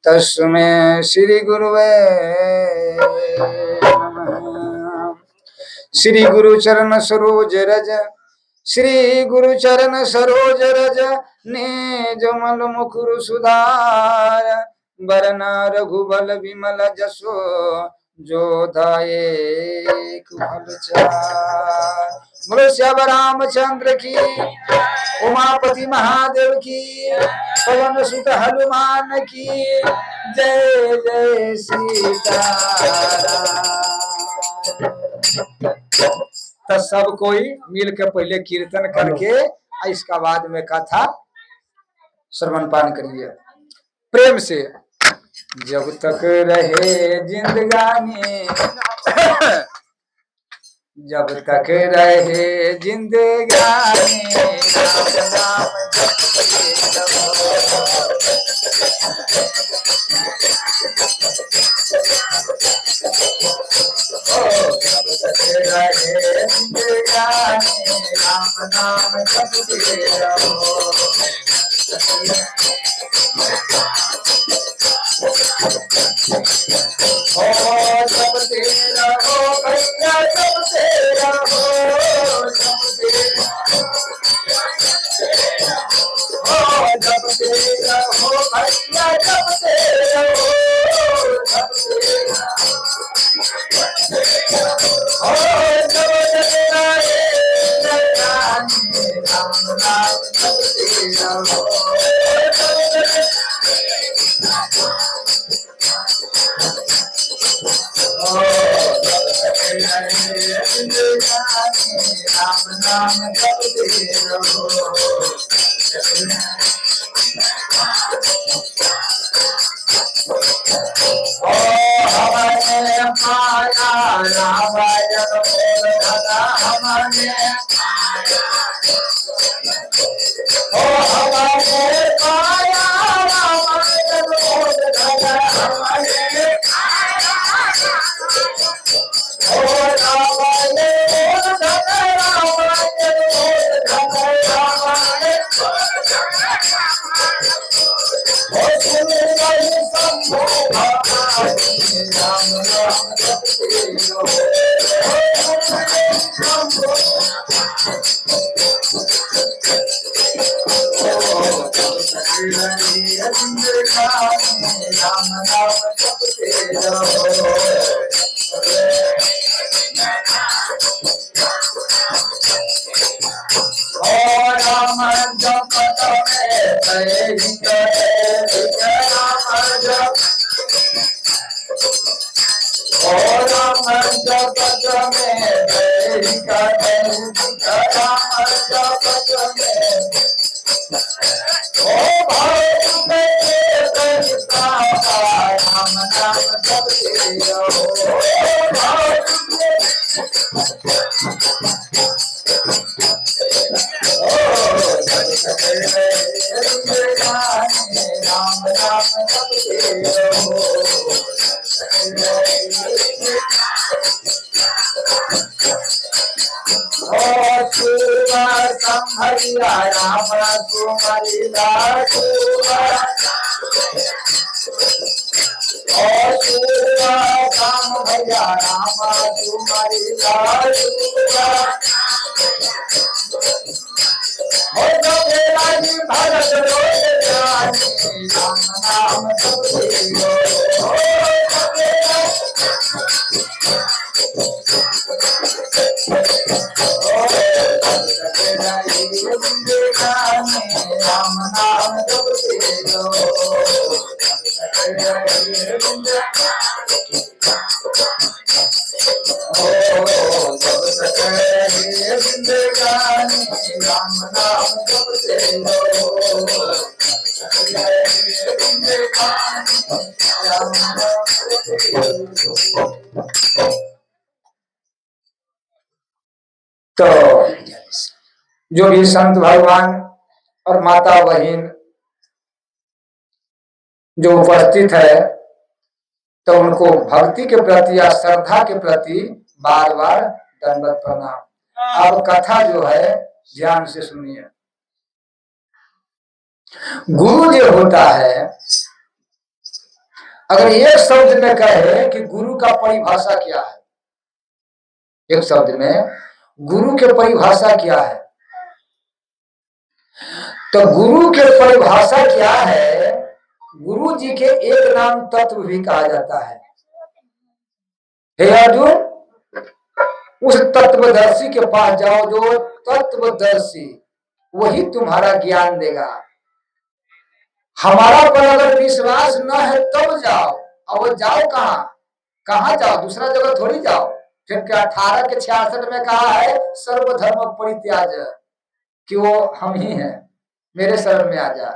तस्मै श्री गुरुवे नमः। श्री गुरु चरण सरोज रज, श्री गुरु चरण सरोज रज, निज मल मुकुर सुधार, बरना रघुबल विमल जसो, जो दायक फलचार। बोलो श्याम रामचंद्र की, उमापति महादेव की, पवन सुत हनुमान की, जय जय सीताराम। तो सब कोई मिल के पहले कीर्तन करके इसका बाद में कथा श्रवण पान करिए प्रेम से। जब तक रहे जिंदगानी, जब तक रहे जिंदगानी, राम नाम जपते रहो। जब तक रहे जिंदगानी, राम नाम जपते रहो। जपते रहो भैया, जपते रहो, जपते रहो भैया, जपते रहो, राम नाम जपते रहो। राम नाम जपते रहो। हमने पाया रामायण बोल भला, हमने पाया रामायण बोल भला, हमने राम नाम जपते रहो। राम जपत में राम नाम जपते रहो। राम नाम जपते रहो। संभरिया राम तुम्हारी राम भैया राम तुम्हारी भरत राम नाम जपते रहो। राम नाम जपते रहो। जब तक रहे जिंदगानी, राम नाम जपते रहो। तो जो भी संत भगवान और माता बहन जो उपस्थित है, तो उनको भक्ति के प्रति या श्रद्धा के प्रति बार बार दंडवत प्रणाम। अब कथा जो है ध्यान से सुनिए। गुरु जो होता है, अगर एक शब्द में कहे कि गुरु का परिभाषा क्या है, एक शब्द में गुरु के परिभाषा क्या है, तो गुरु के परिभाषा क्या है? गुरु जी के एक नाम तत्व भी कहा जाता है। हे अर्जुन, उस तत्वदर्शी के पास जाओ, जो तत्वदर्शी, वही तुम्हारा ज्ञान देगा। हमारा पर अगर विश्वास न है तब जाओ, और जाओ कहाँ जाओ, दूसरा जगह थोड़ी जाओ। फिर क्या 18 के 66 में कहा है, सर्वधर्म परित्याज, कि वो हम ही हैं, मेरे शरण में आ जा।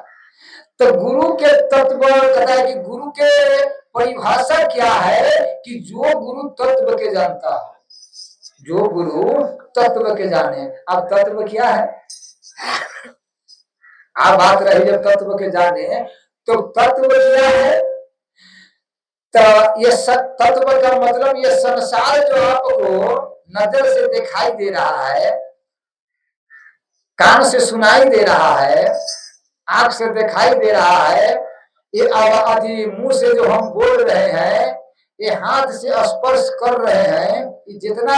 तो गुरु के तत्व कहता है कि गुरु के परिभाषा क्या है, कि जो गुरु तत्व के जानता है, जो गुरु तत्व के जाने। अब तत्व क्या है? आप बात रही जब तत्व के जाने, तो तत्व क्या है? तो ये तत्व का मतलब ये संसार जो आपको नजर से दिखाई दे रहा है, कान से सुनाई दे रहा है, आंख से दिखाई दे रहा है, ये आदि मुंह से जो हम बोल रहे हैं, ये हाथ से स्पर्श कर रहे हैं, ये जितना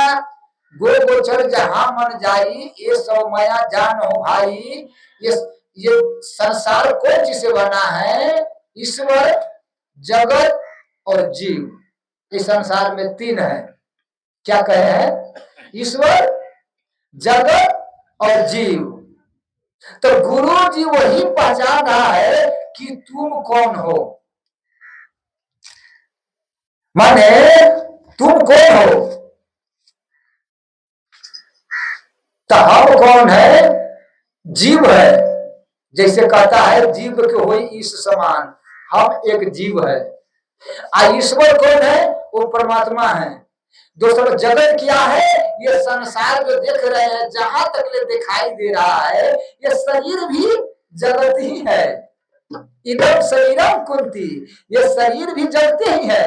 गो गोचर जहां मन जाई, ये सब माया जान हो भाई। ये संसार कौन जिसे बना है? ईश्वर, जगत और जीव। इस संसार में तीन है। क्या कहे हैं? ईश्वर, जगत और जीव। तो गुरु जी वही पहचान रहा है कि तुम कौन हो, माने तुम कौन हो। तो हम कौन है? जीव है। जैसे कहता है जीव के होई इस समान, हम एक जीव है। ईश्वर कौन है? वो परमात्मा है। दोस्तों, जगत क्या है? ये संसार जो देख रहे हैं, जहां तक ले दिखाई दे रहा है, ये शरीर भी जगत ही है। इदम शरीरम कुंती, ये शरीर भी जगत ही है।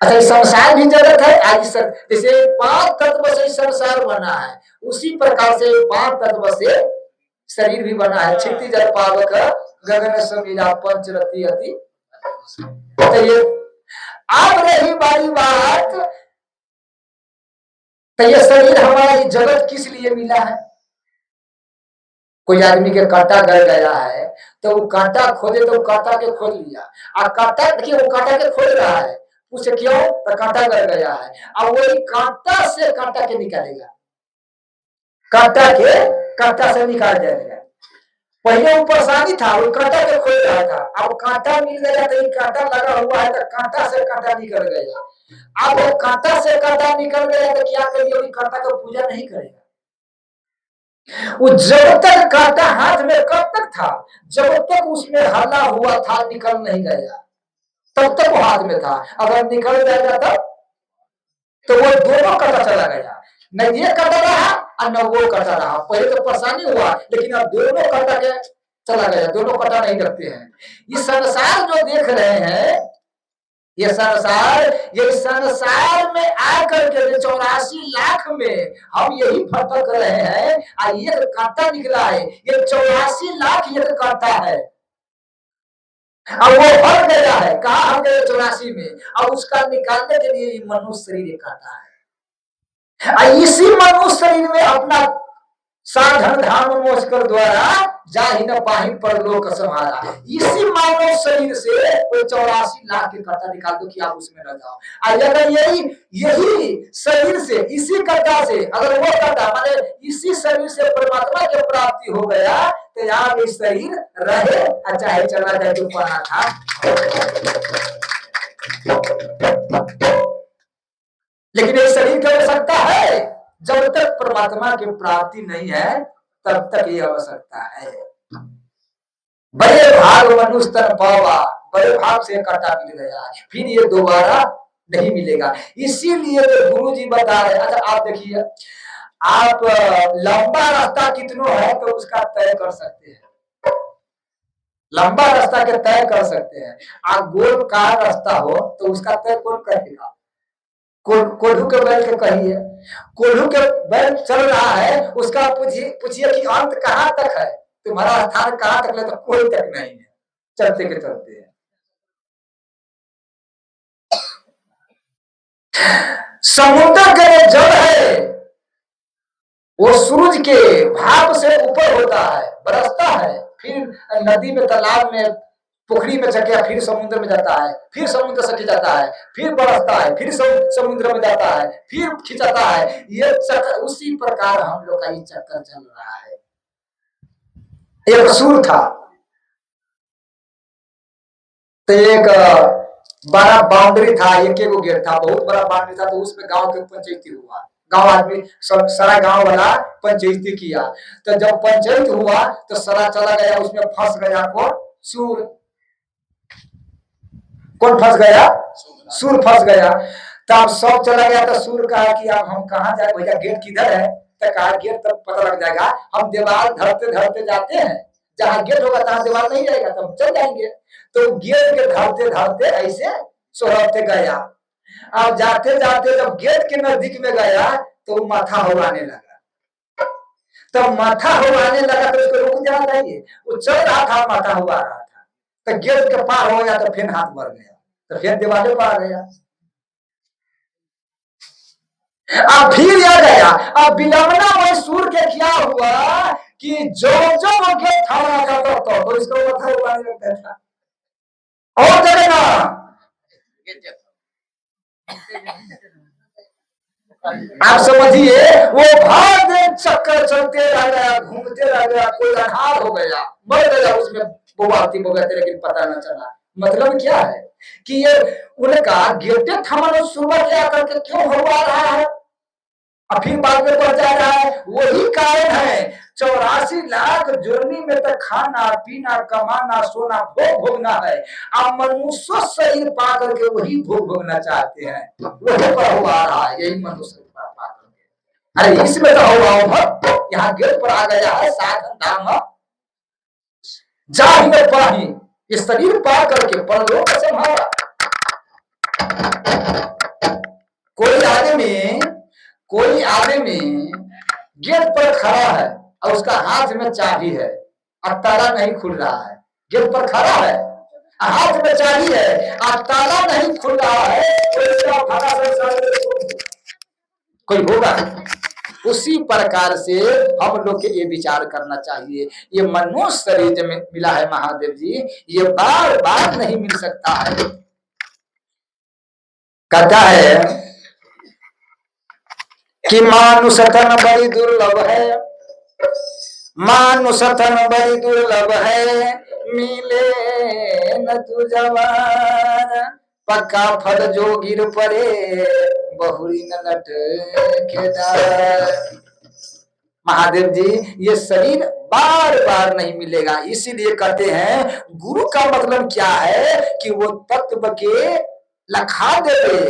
अच्छा, संसार भी जगत है। आज जैसे 5 तत्व से संसार बना है, उसी प्रकार से 5 तत्व से शरीर भी बना है। क्षिति जल पावक गगन समीरा पंचरति अति। तो ये अब रही बारी बात, तो ये शरीर हमारा, ये जगत किस लिए मिला है? कोई आदमी के कांटा गड़ गया है, तो वो कांटा खोदे तो कांटा के खोद लिया, और कांटा देखिए वो कांटा के खोद रहा है, पूछे क्यों? तो कांटा गड़ गया है। अब वही कांटा से कांटा के निकालेगा, कांटा से निकाल जाएगा। पहले वो परेशानी था, वो कांटा के खोद रहा था, अब कांटा मिल गया, तो कांटा लगा हुआ है, तो कांटा से कांटा निकल गया। अब वो कांटा से कांटा निकल गया, तो क्या करिए? कांटा का पूजा नहीं करेगा। वो जब तक कांटा हाथ में कब तक था? जब तक उसमें हला हुआ था, निकल नहीं गया, तब तक वो हाथ में था। अगर निकल जाएगा तब तो वो दोनों कांटा चला गया, न ये कांटा रहा और न वो कांटा रहा। पहले तो परेशानी हुआ, लेकिन अब दोनों कांटा के चला गया, दोनों कांटा नहीं रखते हैं। ये संसार जो देख रहे हैं, ये संसार में आकर के 84 लाख में हम यही भटक रहे हैं, और ये कांटा निकला है, ये 84 लाख ये कांटा है। अब वो भर गया है, कहा हम गए 84 में, अब उसका निकालने के लिए मनुष्य शरीर कांटा है। इसी मनुष्य शरीर में अपना साधन धाम मोस्कर द्वारा जाहि न पाहि परलोक समारा। इसी मानव शरीर से कोई 84 लाख के कांटा निकाल दो कि आप उसमें न जाओ। अगर यही शरीर से, इसी कांटा से, अगर वो कांटा माने इसी शरीर से परमात्मा की प्राप्ति हो गया, तो यहाँ ये शरीर रहे चाहे चला जाए, जो पाना था। लेकिन ये शरीर क्या हो सकता है? जब तक परमात्मा की प्राप्ति नहीं है, तब तक ये आवश्यकता है। बड़े भाग मनुष्य तन पावा, बड़े भाग से कांटा मिल गया, फिर ये दोबारा नहीं मिलेगा। इसीलिए तो गुरु जी बता रहे। अच्छा, आप देखिए, आप लंबा रास्ता कितना है तो उसका तय कर सकते हैं, लंबा रास्ता के तय कर सकते हैं। आप गोल का रास्ता हो तो उसका तय कौन करेगा? कोल्हू के बैल के कहिए, कोल्हू के बैल चल रहा है, उसका पूछिए पूछिए कि अंत कहाँ तक है, तुम्हारा स्थान कहाँ तक है, तो कोई तक नहीं है, चलते के चलते है। समुद्र का जो जल है वो सूरज के भाप से ऊपर होता है, बरसता है, फिर नदी में, तालाब में, पोखरी में चकिया, फिर समुद्र में जाता है, फिर समुद्र से खिंचाता है, फिर बरसता है, फिर समुद्र में जाता है, फिर खिंचाता है। ये चक्कर, उसी प्रकार हम लोग का ये चक्कर चल रहा है। एक सुर था, तो एक बड़ा बाउंड्री था, एक गेट था, बहुत बड़ा बाउंड्री था, तो उसमें गांव के पंचायती हुआ, गांव आदमी सब, सारा गांव वाला पंचायती किया। तो जब पंचायत हुआ तो सारा चला गया, उसमें फंस गया कौन? सूर। कौन फंस गया? सूर फंस गया। तब सब चला गया, तो सूर कहा कि अब हम कहाँ जाए भैया, गेट किधर है? तो कहा गेट तब पता लग जाएगा, हम दीवार धरते धरते जाते हैं, जहाँ गेट होगा तहाँ दीवार नहीं रहेगा, तब चल जाएंगे। तो गेट के धरते धरते ऐसे सोहरते गया। अब जाते जाते जब गेट के नजदीक में गया तो माथा होगाने लगा। तब माथा होगाने लगा तो उसको रुक जाना चाहिए, वो चल रहा था, माथा हुआ रहा था, तो गेट के पार हो गया, तो फिर हाथ बढ़ गया, तो फिर दीवारे पर आ गया। अब फिर आ गया। अब विलंबना में सूर के क्या हुआ कि जो जो वो गेट थाना करता तो इसको माथा होगाने लगता था। और जगह आप समझिए, वो भाग चक्कर चलते रह गया, घूमते रह गया, कोई अनाथ हो गया, मर गया, उसमें बोबाती हो गया, लेकिन पता न चला। मतलब क्या है कि ये उनका गेटे थमानो सुबह क्या करके क्यों हुआ रहा है, और फिर बाद में बढ़ जा रहा है। वही कारण है, 84 लाख जोनी में तो खाना पीना कमाना सोना भोग भोगना है। अब मनुष्य शरीर पा करके वही भोग भोगना चाहते हैं, वही पर हुआ रहा है, यही मनुष्य पा करके। अरे इसमें तो हुआ यहाँ गेट पर आ गया है, साधन धाम जाहि में पाही, इस शरीर पा करके परलोक संभाला। कोई आदमी गेट पर खड़ा है और उसका हाथ में चाबी है और ताला नहीं खुल रहा है, गेट पर खड़ा है, हाथ में चाबी है और ताला नहीं खुल रहा है, कोई होगा? उसी प्रकार से हम लोग के ये विचार करना चाहिए, ये मनुष्य शरीर में मिला है महादेव जी, ये बार बार नहीं मिल सकता है। कहता है कि मानुष तन बड़ी दुर्लभ है, मानुष तन बड़ी दुर्लभ है, मिले न तू जवान, पक्का फल जो गिर पड़े, बहुरी न लट के डार। महादेव जी, ये शरीर बार बार नहीं मिलेगा, इसीलिए कहते हैं गुरु का मतलब क्या है कि वो तत्व के लखा देवे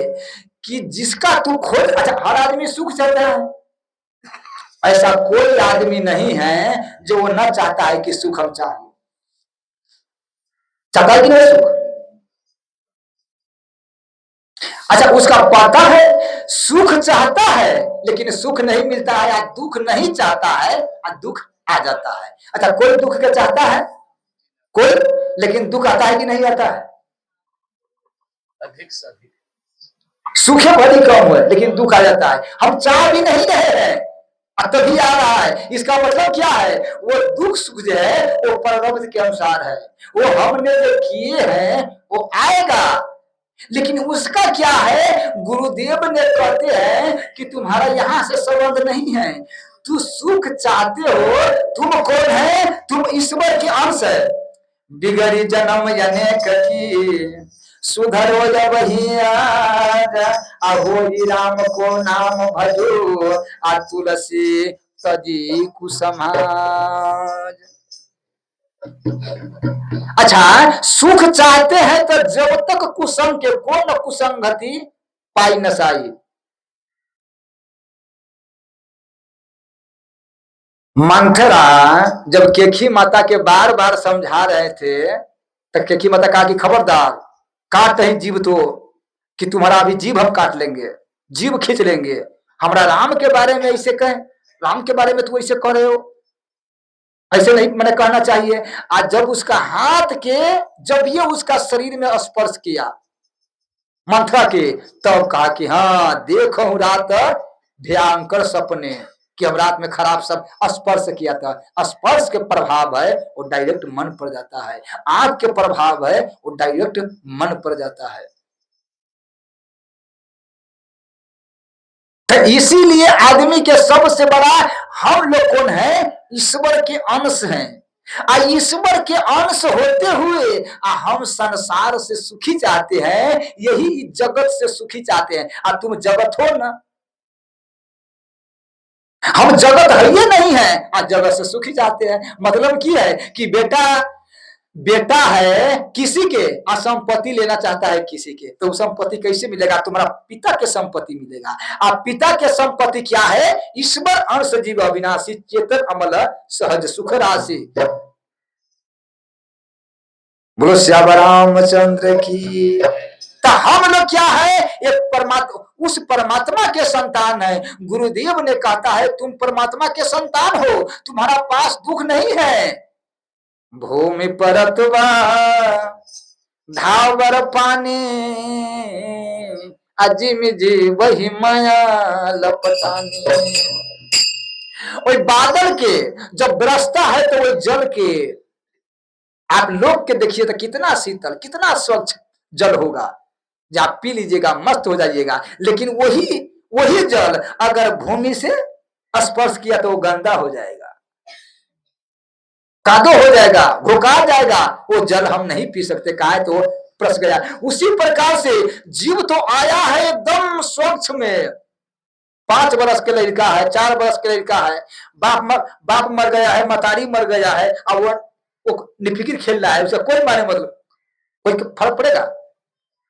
कि जिसका तू खोज। अच्छा, हर आदमी सुख चाहता है, ऐसा कोई आदमी नहीं है जो वो न चाहता है कि सुख हम चाहिए, चाहता है कि नहीं सुख? अच्छा, उसका पता है सुख चाहता है लेकिन सुख नहीं मिलता है, या दुख नहीं चाहता है और दुख आ जाता है। अच्छा, कोई दुख के चाहता है कोई, लेकिन दुख आता है कि नहीं आता है? अधिक से अधिक सुख बड़ी कम है लेकिन दुख आ जाता है। हम चाह भी नहीं रहे हैं तभी आ रहा है, इसका मतलब क्या है? वो दुख सुख जो है वो प्रारब्ध के अनुसार है, वो हमने जो किए हैं वो आएगा, लेकिन उसका क्या है? गुरुदेव ने कहते हैं कि तुम्हारा यहाँ से संबंध नहीं है, तू सुख चाहते हो, तुम कौन है? तुम ईश्वर के अंश है। बिगड़ी जन्म यानी कथी सुधरो जब ही आहो राम को नाम भजो, आ तुलसी तजी कुसमाज। अच्छा, सुख चाहते हैं तो जब तक कुसंग के कौन कुसंगति पाई नसाई। मंथरा जब केकी माता के बार बार समझा रहे थे तो केकी माता कहा कि खबरदार, काट ही जीव तो, कि तुम्हारा अभी जीव हम काट लेंगे, जीव खींच लेंगे। हमारा राम के बारे में ऐसे कहें, राम के बारे में तो ऐसे कह रहे हो, ऐसे नहीं मैंने कहना चाहिए। आज जब उसका हाथ के, जब ये उसका शरीर में स्पर्श किया मंथरा के, तब कहा कि हाँ देखो रात भयंकर सपने, कि हम रात में खराब सब स्पर्श किया था। स्पर्श के प्रभाव है वो डायरेक्ट मन पर जाता है, आंख के प्रभाव है वो डायरेक्ट मन पर जाता है। तो इसीलिए आदमी के सबसे बड़ा, हम लोग कौन है, ईश्वर के अंश हैं। ईश्वर के अंश होते हुए हम संसार से सुखी चाहते हैं, यही जगत से सुखी चाहते हैं। तुम जगत हो ना, हम जगत है ये नहीं है, आज जगत से सुखी चाहते हैं। मतलब की है कि बेटा बेटा है किसी के, असंपत्ति लेना चाहता है किसी के, तो संपत्ति कैसे मिलेगा, तुम्हारा पिता के संपत्ति मिलेगा। अब पिता के संपत्ति क्या है, ईश्वर अंश जीव अविनाशी चेतन अमल सहज सुख राशि। बोलो श्याम रामचंद्र की। तो हम लोग क्या है, एक परमात्मा, उस परमात्मा के संतान है। गुरुदेव ने कहता है तुम परमात्मा के संतान हो, तुम्हारा पास दुख नहीं है। भूमि परतवा धावर पानी, अजिम जी वही माया लपटानी। वही बादल के जब बरसता है तो वही जल के आप लोग के देखिए तो कितना शीतल, कितना स्वच्छ जल होगा, जब आप पी लीजिएगा मस्त हो जाइएगा। लेकिन वही जल अगर भूमि से स्पर्श किया तो वो गंदा हो जाएगा, कादो हो जाएगा, घोका जाएगा, वो जल हम नहीं पी सकते। कहा है तो प्रस गया। उसी प्रकार से जीव तो आया है एकदम स्वच्छ में, 5 बरस के लड़का है, 4 बरस के लड़का है, बाप मर गया है, मतारी मर गया है, अब वो निफिकिर खेल रहा है, उसका कोई माने मतलब, कोई फर्क पड़ेगा,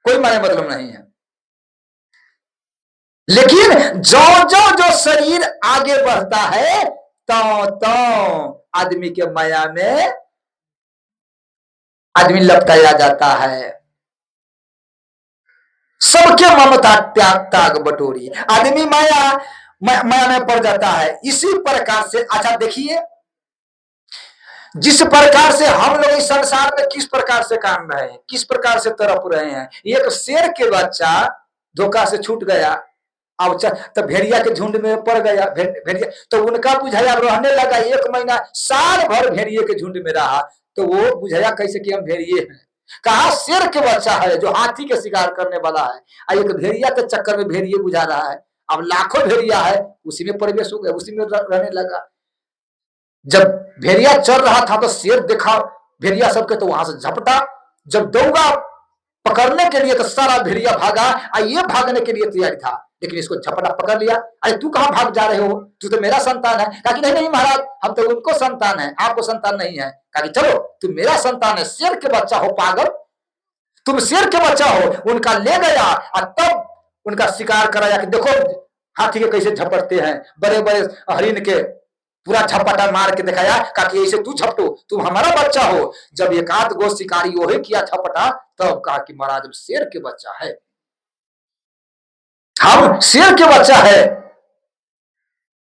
कोई माने मतलब नहीं है। लेकिन जो शरीर आगे बढ़ता है तो आदमी के माया में आदमी लपटाया जाता है। सबके ममता त्याग बटोरी, आदमी माया में पड़ जाता है। इसी प्रकार से अच्छा देखिए, जिस प्रकार से हम लोग इस संसार में किस प्रकार से काम रहे हैं, किस प्रकार से तड़प रहे हैं। एक शेर के बच्चा धोखा से छूट गया, अब तो भेड़िया के झुंड में पड़ गया, भेड़िया तो उनका बुझाया रहने लगा, 1 महीना साल भर भेड़िए के झुंड में रहा, तो वो बुझाया कैसे कि हम भेड़िए हैं। कहा शेर के बच्चा है जो हाथी के शिकार करने वाला है, एक भेड़िया के चक्कर में भेड़िए बुझा रहा है। अब लाखों भेड़िया है, उसी में प्रवेश हो गया, उसी में रहने लगा। जब भेड़िया चल रहा था तो शेर देखा भेड़िया सबके, तो वहां से झपटा, जब दौड़ा पकड़ने के लिए तो सारा भेड़िया भागा, ये भागने के लिए तैयारी था, लेकिन इसको झपटा पकड़ लिया। अरे तू कहां भाग जा रहे हो, तू तो मेरा संतान है। कहा कि नहीं नहीं महाराज, हम तो उनको संतान है, आपको संतान नहीं है। कहा कि चलो तुम मेरा संतान है, शेर के बच्चा हो पागल, तुम शेर के बच्चा हो। उनका ले गया और तब उनका शिकार कराया कि देखो हाथी के कैसे झपटते हैं, बड़े बड़े हरिन के पूरा झपटा मार के दिखाया। कहा कि ऐसे तू झपटो, तुम हमारा बच्चा हो। जब एक आध गो शिकारी वही किया झपटा, तब कहा कि महाराज शेर के बच्चा है, हम शेर के बच्चा है।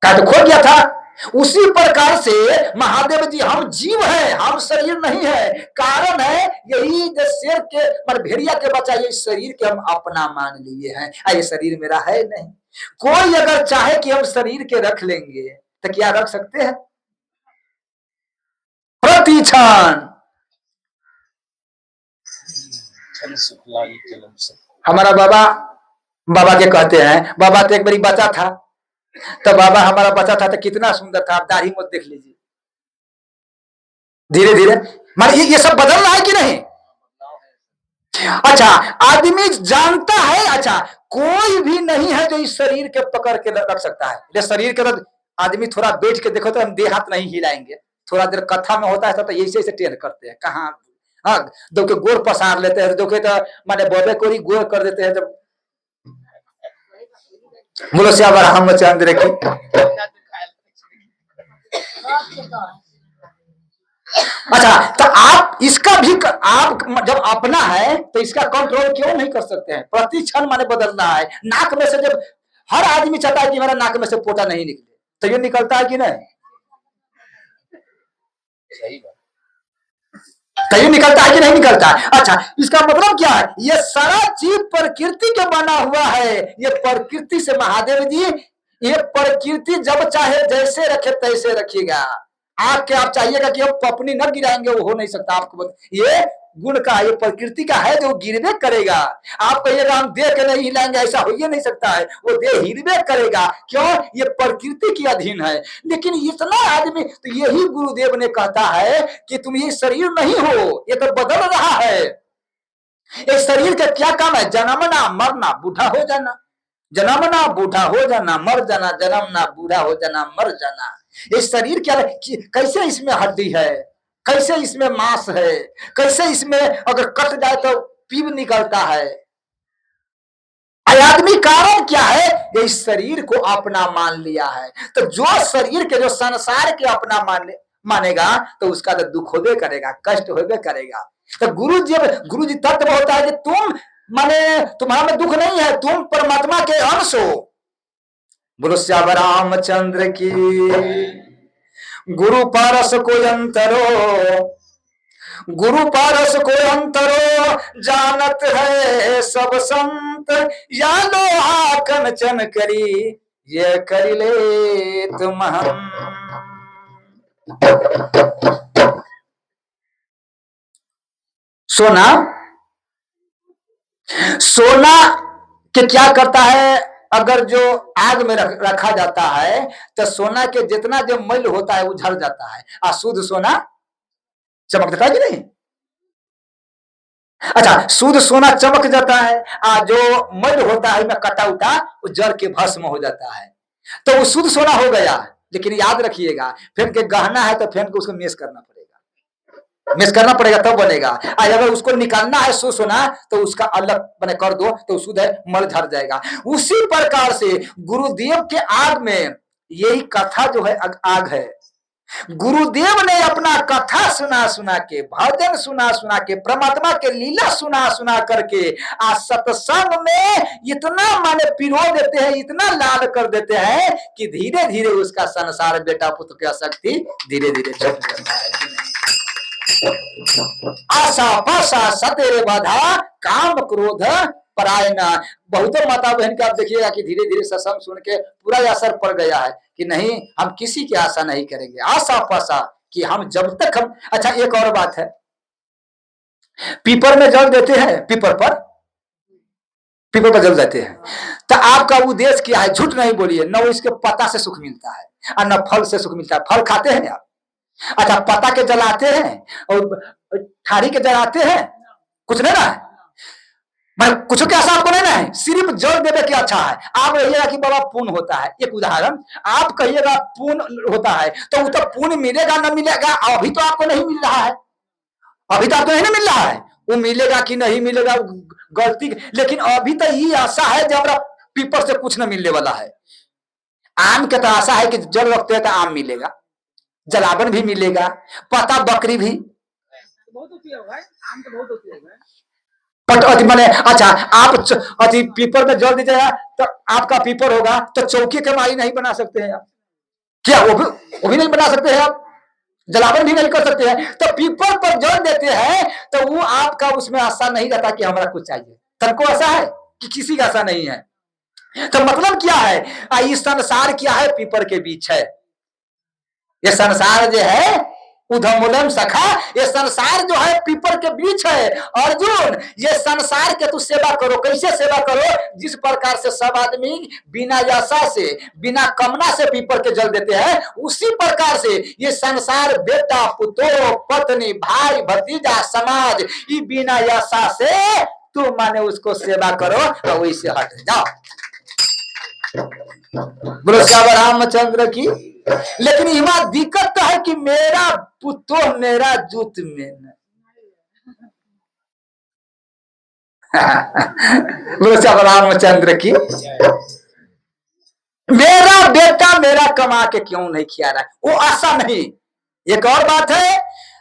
कहा तो खो गया था। उसी प्रकार से महादेव जी हम जीव हैं, हम शरीर नहीं है। कारण है यही जो शेर के पर भेड़िया के बच्चा, ये शरीर के हम अपना मान लिए हैं, ये शरीर मेरा है नहीं। कोई अगर चाहे कि हम शरीर के रख लेंगे तो क्या रख सकते हैं, प्रतिक्षण। हमारा बाबा के कहते हैं, बाबा तो एक बारी बचा था, तो बाबा हमारा बचा था तो कितना सुंदर था, आप दाढ़ी मत देख लीजिए, धीरे धीरे माने ये सब बदल रहा है कि नहीं। अच्छा आदमी जानता है, अच्छा कोई भी नहीं है जो इस शरीर के पकड़ के रख सकता है। ये शरीर के आदमी थोड़ा बैठ के देखो तो हम देह हाथ नहीं हिलाएंगे, थोड़ा देर कथा में होता है तो ऐसे ऐसे टेढ़ करते हैं, कहाँ हाँ दो के गोर पसार लेते हैं, दो के तो माने बबे कोरी गोर कर देते हैं। जब बोलो श्याम रामचंद्र की। अच्छा तो आप इसका आप जब अपना है तो इसका कंट्रोल क्यों नहीं कर सकते हैं? प्रति क्षण माने बदलना है। नाक में से जब हर आदमी चाहता है कि मेरा नाक में से पोटा नहीं निकले, तो ये निकलता है कि नहीं? सही बात। तो ये निकलता है कि नहीं निकलता है? अच्छा, इसका मतलब क्या है? ये सारा चीज प्रकृति के बना हुआ है। ये प्रकृति से महादेव जी, ये प्रकृति जब चाहे जैसे रखे तैसे रखिएगा। आप क्या आप चाहिएगा कि हम पपनी न गिराएंगे, वो हो नहीं सकता। आपको ये गुण का, ये प्रकृति का है जो गिरवे करेगा। आप कहिएगा हम देह के नहीं हिलाएंगे, ऐसा हो ही नहीं सकता है। वो देह हिलवे करेगा। क्यों? ये प्रकृति के अधीन है। लेकिन इतना आदमी, तो यही गुरुदेव ने कहता है कि तुम ये शरीर नहीं हो, ये तो बदल रहा है। ये शरीर का क्या काम है? जन्मना, मरना, बूढ़ा हो जाना। जन्मना, बूढ़ा हो जाना, मर जाना, जन्मना, बूढ़ा हो जाना, मर जाना। ये शरीर क्या है? कैसे इसमें हड्डी है, कैसे इसमें मांस है, कैसे इसमें अगर कट जाए तो पीप निकलता है। आदमी कारण क्या है? ये इस शरीर को अपना मान लिया है। तो जो शरीर के, जो संसार के अपना मानेगा तो उसका तो दुख होबे करेगा, कष्ट होबे करेगा। तो गुरु जी तत्व होता है कि तुम माने तुम्हारा में दुख नहीं है, तुम परमात्मा के अंश हो। बोलो श्याम रामचंद्र की। गुरु पारस को अंतरो, गुरु पारस को अंतरो, जानत है सब संत, या लोहा कंचन करी, ये कर ले तुम हम। सोना, सोना के क्या करता है? अगर जो आग में रखा जाता है तो सोना के जितना जो मैल होता है वो झड़ जाता है, और शुद्ध सोना चमक देता है कि नहीं? अच्छा, शुद्ध सोना चमक जाता है, और जो मैल होता है में कटा उटा वो जड़ के भस्म हो जाता है। तो वो शुद्ध सोना हो गया। लेकिन याद रखिएगा, फेन के गहना है तो फेन को उसको मेस करना पड़ेगा, मेस करना पड़ेगा तब बनेगा। और अगर उसको निकालना है शुद्ध सोना तो उसका अलग बने कर दो तो शुद्ध है, मल झड़ जाएगा। उसी प्रकार से गुरुदेव के आग में यही कथा जो है आग है। गुरुदेव ने अपना कथा सुना सुना के, भजन सुना सुना के, परमात्मा के लीला सुना सुना करके आज सत्संग में इतना माने पिरो देते हैं, इतना लाल कर देते हैं कि धीरे धीरे उसका संसार बेटा पुत्र की आसक्ति धीरे धीरे छूट जाता है। आशा पाशा सतेरे बाधा, काम क्रोध परायना। बहुत माता बहन का आप देखिएगा कि धीरे धीरे सत्संग सुन के पूरा असर पड़ गया है कि नहीं, हम किसी की आशा नहीं करेंगे। आशा पाशा कि हम जब तक हम। अच्छा, एक और बात है, पीपर में जल देते हैं, पीपर पर जल देते हैं, तो आपका उद्देश्य क्या है? झूठ नहीं बोलिए। न इसके पत्ता से सुख मिलता है और न फल से सुख मिलता है। फल खाते हैं आप? अच्छा, पत्ता के जलाते हैं और ठाड़ी के जलाते हैं, कुछ नहीं ना, कुछ कैसा आपको नहीं है, सिर्फ जल देवे के अच्छा है। आप कहिएगा कि बाबा पुण्य होता है, एक उदाहरण, आप कहिएगा पुण्य होता है तो वो तो पुण्य मिलेगा ना मिलेगा, अभी तो आपको नहीं मिल रहा है, अभी तो आपको नहीं मिल रहा है। वो मिलेगा कि नहीं मिलेगा गलती, लेकिन अभी तो ये आशा है जब पीपर से कुछ न मिलने वाला है। आम के तो आशा है कि जल रखते हैं तो आम मिलेगा, जलावन भी मिलेगा, पता बकरी भी बहुत उपयोग है, आम तो बहुत उपयोग है। मैंने अच्छा, आप अति पीपर में जल दीजिएगा तो आपका पीपर होगा, तो चौकी के माई नहीं बना सकते हैं आप क्या? वो भी नहीं बना सकते हैं आप, जलावन भी नहीं कर सकते हैं। तो पीपर पर जल देते हैं तो वो आपका उसमें आशा नहीं रहता कि हमारा कुछ चाहिए। तनको आशा है कि किसी का आशा नहीं है। तो मतलब क्या है? ये संसार क्या है? पीपर के बीच है। ये संसार जो है उधमूलम सखा, ये संसार जो है पीपर के बीच है। अर्जुन, ये संसार के तू सेवा करो। कैसे सेवा करो? जिस प्रकार से सब आदमी बिना आशा से, बिना कामना से पीपर के जल देते हैं, उसी प्रकार से ये संसार बेटा पुत्र पत्नी भाई भतीजा समाज, ये बिना आशा से तू माने उसको सेवा करो तो वैसे हट जाओ। बोलो श्याम रामचंद्र की। लेकिन यहाँ दिक्कत तो है कि मेरा पुतो मेरा जूत में बोलो श्याम रामचंद्र की। मेरा बेटा मेरा कमा के क्यों नहीं खिला रहा है, वो आशा नहीं। एक और बात है,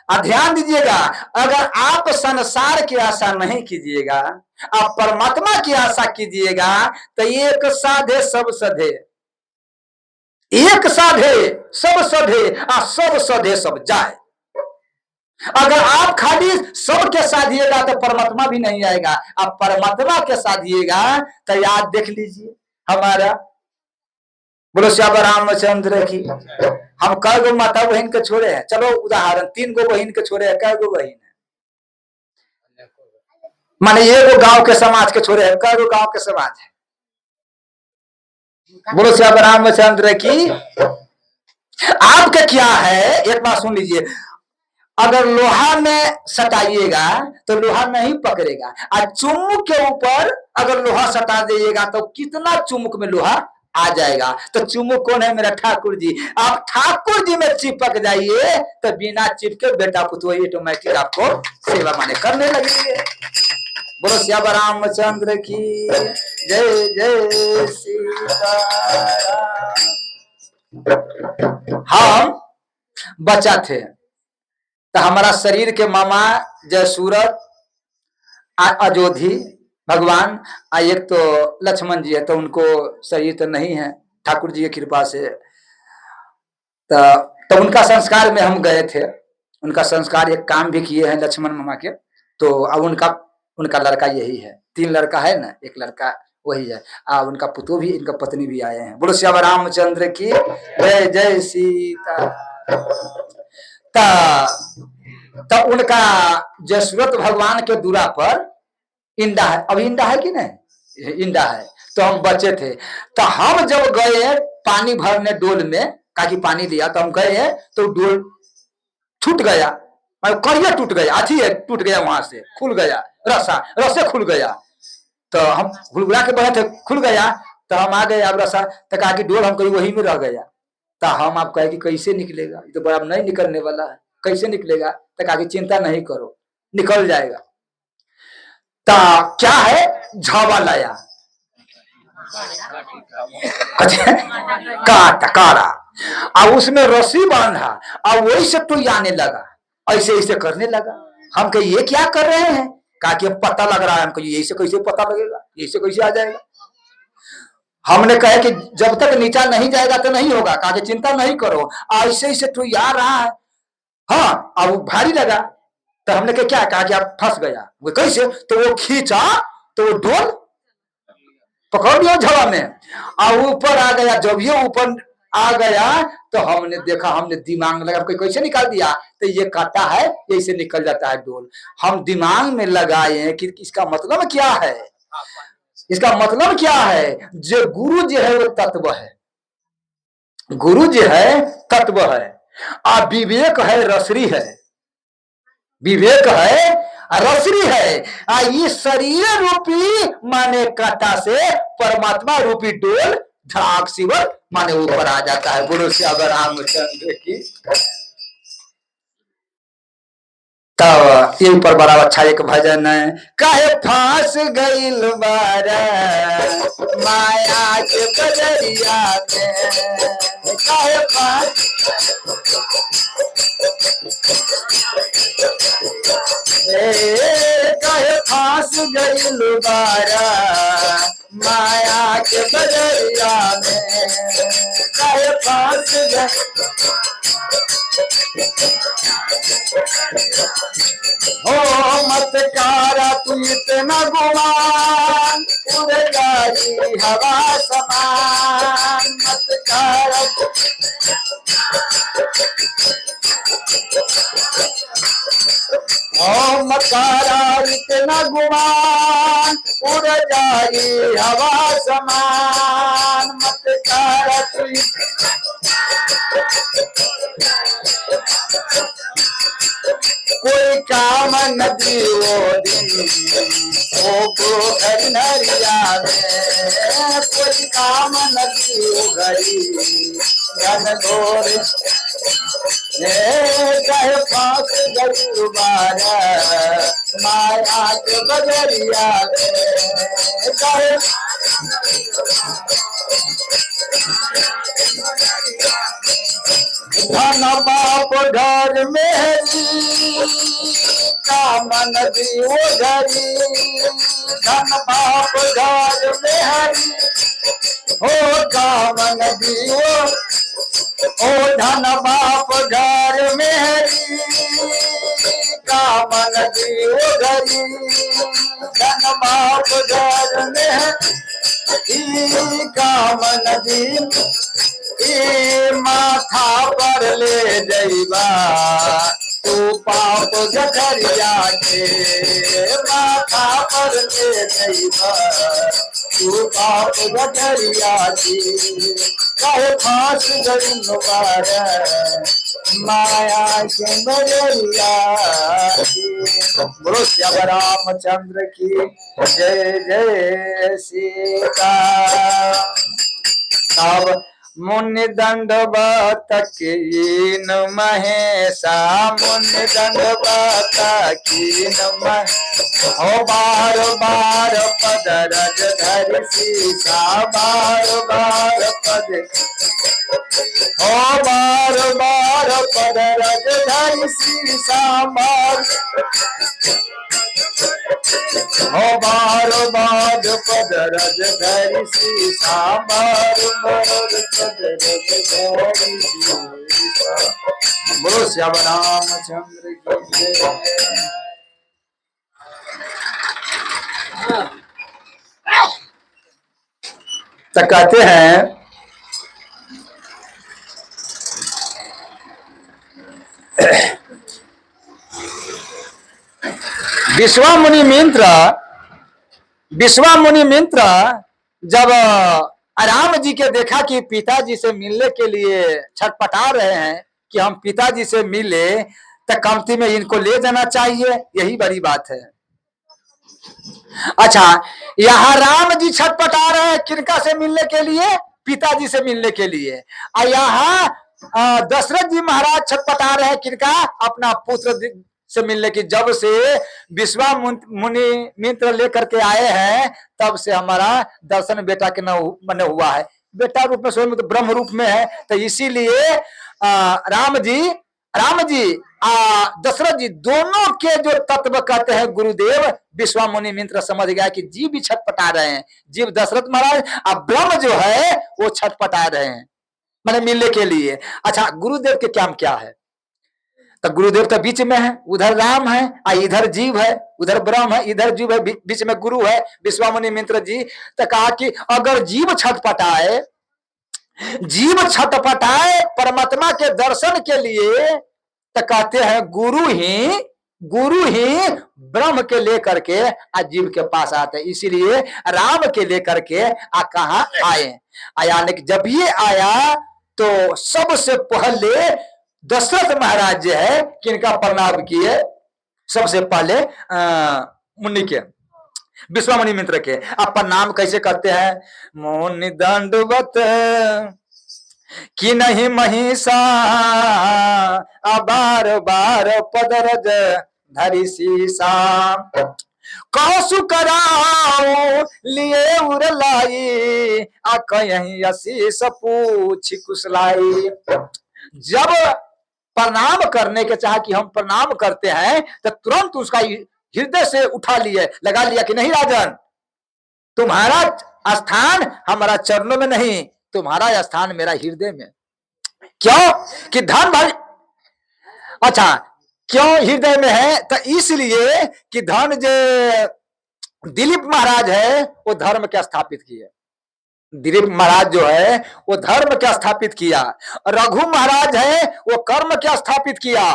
ध्यान दीजिएगा, अगर आप संसार की आशा नहीं कीजिएगा, आप परमात्मा की आशा कीजिएगा, तो एक साधे सब सधे, एक साधे सब सधे, सब सधे सब जाए। अगर आप खाली सबके साधिएगा तो परमात्मा भी नहीं आएगा। आप परमात्मा के साधिएगा तो याद देख लीजिए हमारा, बोलो श्याम रामचंद्र की। हम कै गो माता बहन के छोड़े हैं, चलो उदाहरण 3 गो बहन के छोड़े हैं, कै गो बहन है, माने एगो गांव के समाज के छोड़े हैं, कै गो गांव के समाज है, बोलो श्याम रामचंद्र की। आपके क्या है, एक बात सुन लीजिए, अगर लोहा में सटाइएगा तो लोहा नहीं पकड़ेगा, और चुम्बक के ऊपर अगर लोहा सटा दीजिएगा तो कितना चुम्बक में लोहा आ जाएगा। तो चुम्बक कौन है, मेरा ठाकुर जी। आप ठाकुर जी में चिपक जाइए तो बिना चिपके बेटा पुतोही ऑटोमेटिक आपको सेवा माने करने लगेंगे। बोलो श्याम रामचंद्र की जय जय सीताराम। हम बच्चा थे तो हमारा शरीर के मामा जय सूरत, अयोधी भगवान, एक तो लक्ष्मण जी है, तो उनको शरीर तो नहीं है ठाकुर जी की कृपा से। तो उनका संस्कार में हम गए थे, उनका संस्कार एक काम भी किए हैं लक्ष्मण मामा के। तो अब उनका लड़का यही है, 3 लड़का है ना, एक लड़का वही है, उनका पुतो भी, इनका पत्नी भी आए हैं। बोलो श्याम रामचंद्र की जय जय सीता। तो उनका जसवंत भगवान के दूरा पर इंडा है, अभी इंडा है कि नहीं, इंडा है। तो हम बचे थे, तो हम जब गए पानी भरने डोल में, काकी पानी लिया, तो हम गए तो डोल छूट गया, करिया टूट गया, अथी है टूट गया, वहां से खुल गया, रस्से खुल गया। तो हम गुलगुला के बहे थे, खुल गया, तो हम आ गए, अब रस्सा, तो काकी डोल हम कहीं वही में रह गया। तो हम आप कहे कि कैसे निकलेगा, तो बड़ा नहीं निकलने वाला है, कैसे निकलेगा, तो काकी चिंता नहीं करो निकल जाएगा। तो क्या है, झावा लाया, काटा, और उसमें रस्सी बांधा, और वही से तो आने लगा, ऐसे ऐसे करने लगा। हम कहे ये क्या कर रहे हैं, कहा कि पता लग रहा है। हम कहे यही से कैसे पता लगेगा, यही से कैसे आ जाएगा। हमने कहा कि जब तक नीचा नहीं जाएगा तो नहीं होगा, कहा कि चिंता नहीं करो, ऐसे ऐसे तो आ रहा है। हाँ, अब भारी लगा, तो हमने कहा कि आप फंस गया। वो कैसे, तो वो खींचा तो वो डोल पकड़ लिया झवा में, और ऊपर आ गया। जब ये ऊपर आ गया तो हमने देखा, हमने दिमाग में लगा, कोई कैसे निकाल दिया, तो ये काटा है, ये से निकल जाता है डोल। हम दिमाग में लगाए कि इसका मतलब क्या है, इसका मतलब क्या है। जो गुरु जी है वो तत्व है, गुरु जी है तत्व है, और विवेक है रसरी है, विवेक है रसरी है। ये शरीर रूपी माने काटा से परमात्मा रूपी डोल धड़ाक शिवर माने ऊपर आ जाता है। बोलो श्याम रामचंद्र की। तब यही पर बड़ा अच्छा एक भजन है, काहे फांस गईल बारा माया के बदरिया में, काहे फांस काहे फांस गईल बारा माया के बदरिया में, काहे फांस हो मत कारा तू इतना गुमान, उड़ जाई हवा समान, मत कारा ओ मकारा इतना गुमान, उड़ जाई हवा समान, मत कारा तू कोई काम नदी वो दिन ओ घर नरिया में, कोई काम नदी वो घड़ी घन घोर कहे फांस गई बारा माया के बदरिया में, कहे धन बाप घर मेहरी कामन दियो घरी धन बाप घर मेहरी हो कामन दियो ओ धन बाप घर मेहरी कामन दियो घरी धन बाप घर मेहरी कामन दियो ई माथा पर ले जइबा तू पाप गठरिया के माथा पर ले जइबा तू पाप गठरिया के कहे फांस गई माया के नजरिया की। बोलो श्याम रामचंद्र की जय जय सीता। अब मुनि दंडवत कीन महेशा मुनि दंडवत कीन हो बार बार पद रज धरि सीसा बार बार पद हो बार बार पद रज धरि सीसा बार हो बार बार पद रज धरि सीसा बार बार पद रज धरि सीसा। बोलो श्याम रामचंद्र की जय। तो कहते हैं विश्वामुनि मित्र जब राम जी के देखा कि पिताजी से मिलने के लिए छटपटा रहे हैं कि हम पिताजी से मिले तो कमती में इनको ले जाना चाहिए, यही बड़ी बात है। अच्छा, यहाँ राम जी छटपटा रहे हैं किनका से मिलने के लिए, पिताजी से मिलने के लिए, और यहाँ दशरथ जी महाराज छटपटा रहे हैं किनका, अपना पुत्र से मिलने की। जब से विश्वामुनि मित्र लेकर के आए हैं तब से हमारा दर्शन बेटा के न हुआ है। बेटा रूप में स्वयं तो ब्रह्म रूप में है, तो इसीलिए राम जी दशरथ जी दोनों के जो तत्व कहते हैं गुरुदेव विश्वामुनि मित्र समझ गया कि जीव भी छटपटा रहे हैं, जीव दशरथ महाराज और ब्रह्म जो है वो छटपटा रहे हैं मैंने मिलने के लिए। अच्छा, गुरुदेव के काम क्या है, तो गुरुदेव तो बीच में है, उधर राम है और इधर जीव है, उधर ब्रह्म है इधर जीव है, बीच में गुरु है विश्वामुनि मित्र जी। तो कहा कि अगर जीव छटपटाए परमात्मा के दर्शन के लिए, तो कहते हैं गुरु ही ब्रह्म के लेकर के जीव के पास आते हैं। इसीलिए राम के लेकर के कहा आया जब ये आया तो सबसे पहले दशरथ महाराज जो है किनका प्रणाम किए, सबसे पहले मुनि के विश्वामुनि मित्र के। आप प्रणाम कैसे करते हैं, मुनि दंडवत कि नहीं महिषा बार बार पदरज धरि सीसा कौसु कराओ लिए उरलाई कहीं अशीष पूछ कुशलाई। जब प्रणाम करने के चाह कि हम प्रणाम करते हैं तो तुरंत उसका हृदय से उठा लिए, लगा लिया कि नहीं राजन, तुम्हारा स्थान हमारा चरणों में नहीं, तुम्हारा स्थान मेरा हृदय में। क्यों कि धन भाई, अच्छा क्यों हृदय में है, तो इसलिए कि धन जो दिलीप महाराज है वो धर्म क्या स्थापित किए, दिलीप महाराज जो है वो धर्म क्या स्थापित किया, रघु महाराज है वो कर्म क्या स्थापित किया,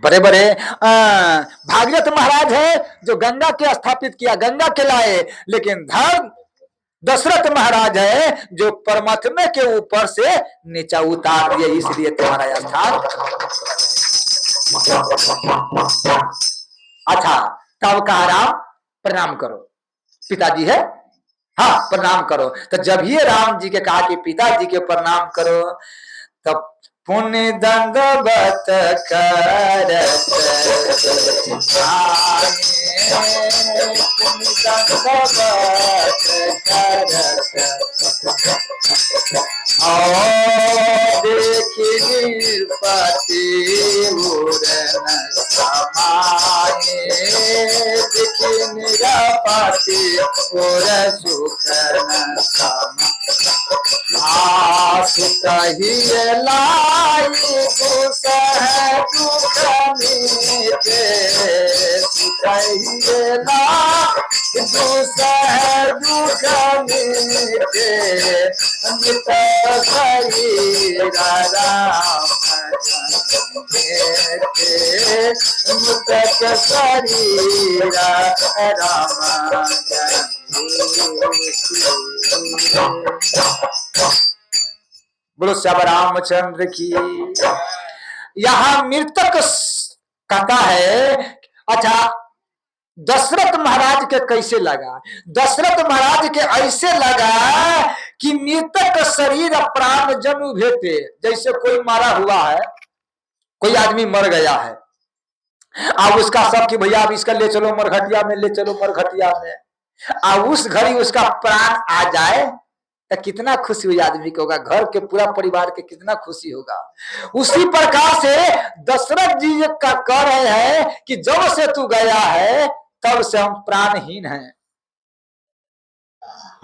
बड़े बड़े भागीरथ महाराज है जो गंगा के स्थापित किया, गंगा के लाए। लेकिन धर्म दशरथ महाराज है जो परमात्मा के ऊपर से नीचा उतार दिए, इसलिए तुम्हारा स्थान। अच्छा, तब कहा राम प्रणाम करो, पिताजी है हाँ प्रणाम करो। तो जब ये राम जी के कहा कि पिताजी के प्रणाम करो, तब पुण्य दंडवत करत देख आने दिखी निरपति और सुख न सम कहिए लाई दुसह दुख मीते कहिए लाई दुसह दुख मीते मित शरीर राम मुतक शरीर राम बोलो श्याम रामचंद्र की। यहाँ मृतक कहता है, अच्छा दशरथ महाराज के कैसे लगा? दशरथ महाराज के ऐसे लगा कि मृतक शरीर प्राण जनु भेटे, जैसे कोई मारा हुआ है, कोई आदमी मर गया है, अब उसका सब कि भैया अब इसका ले चलो मरघटिया में, ले चलो मरघटिया में, अब उस घड़ी उसका प्राण आ जाए तो कितना खुशी हुई आदमी को होगा, घर के पूरा परिवार के कितना खुशी होगा। उसी प्रकार से दशरथ जी का कह रहे हैं कि जब से तू गया है तब से हम प्राणहीन हैं।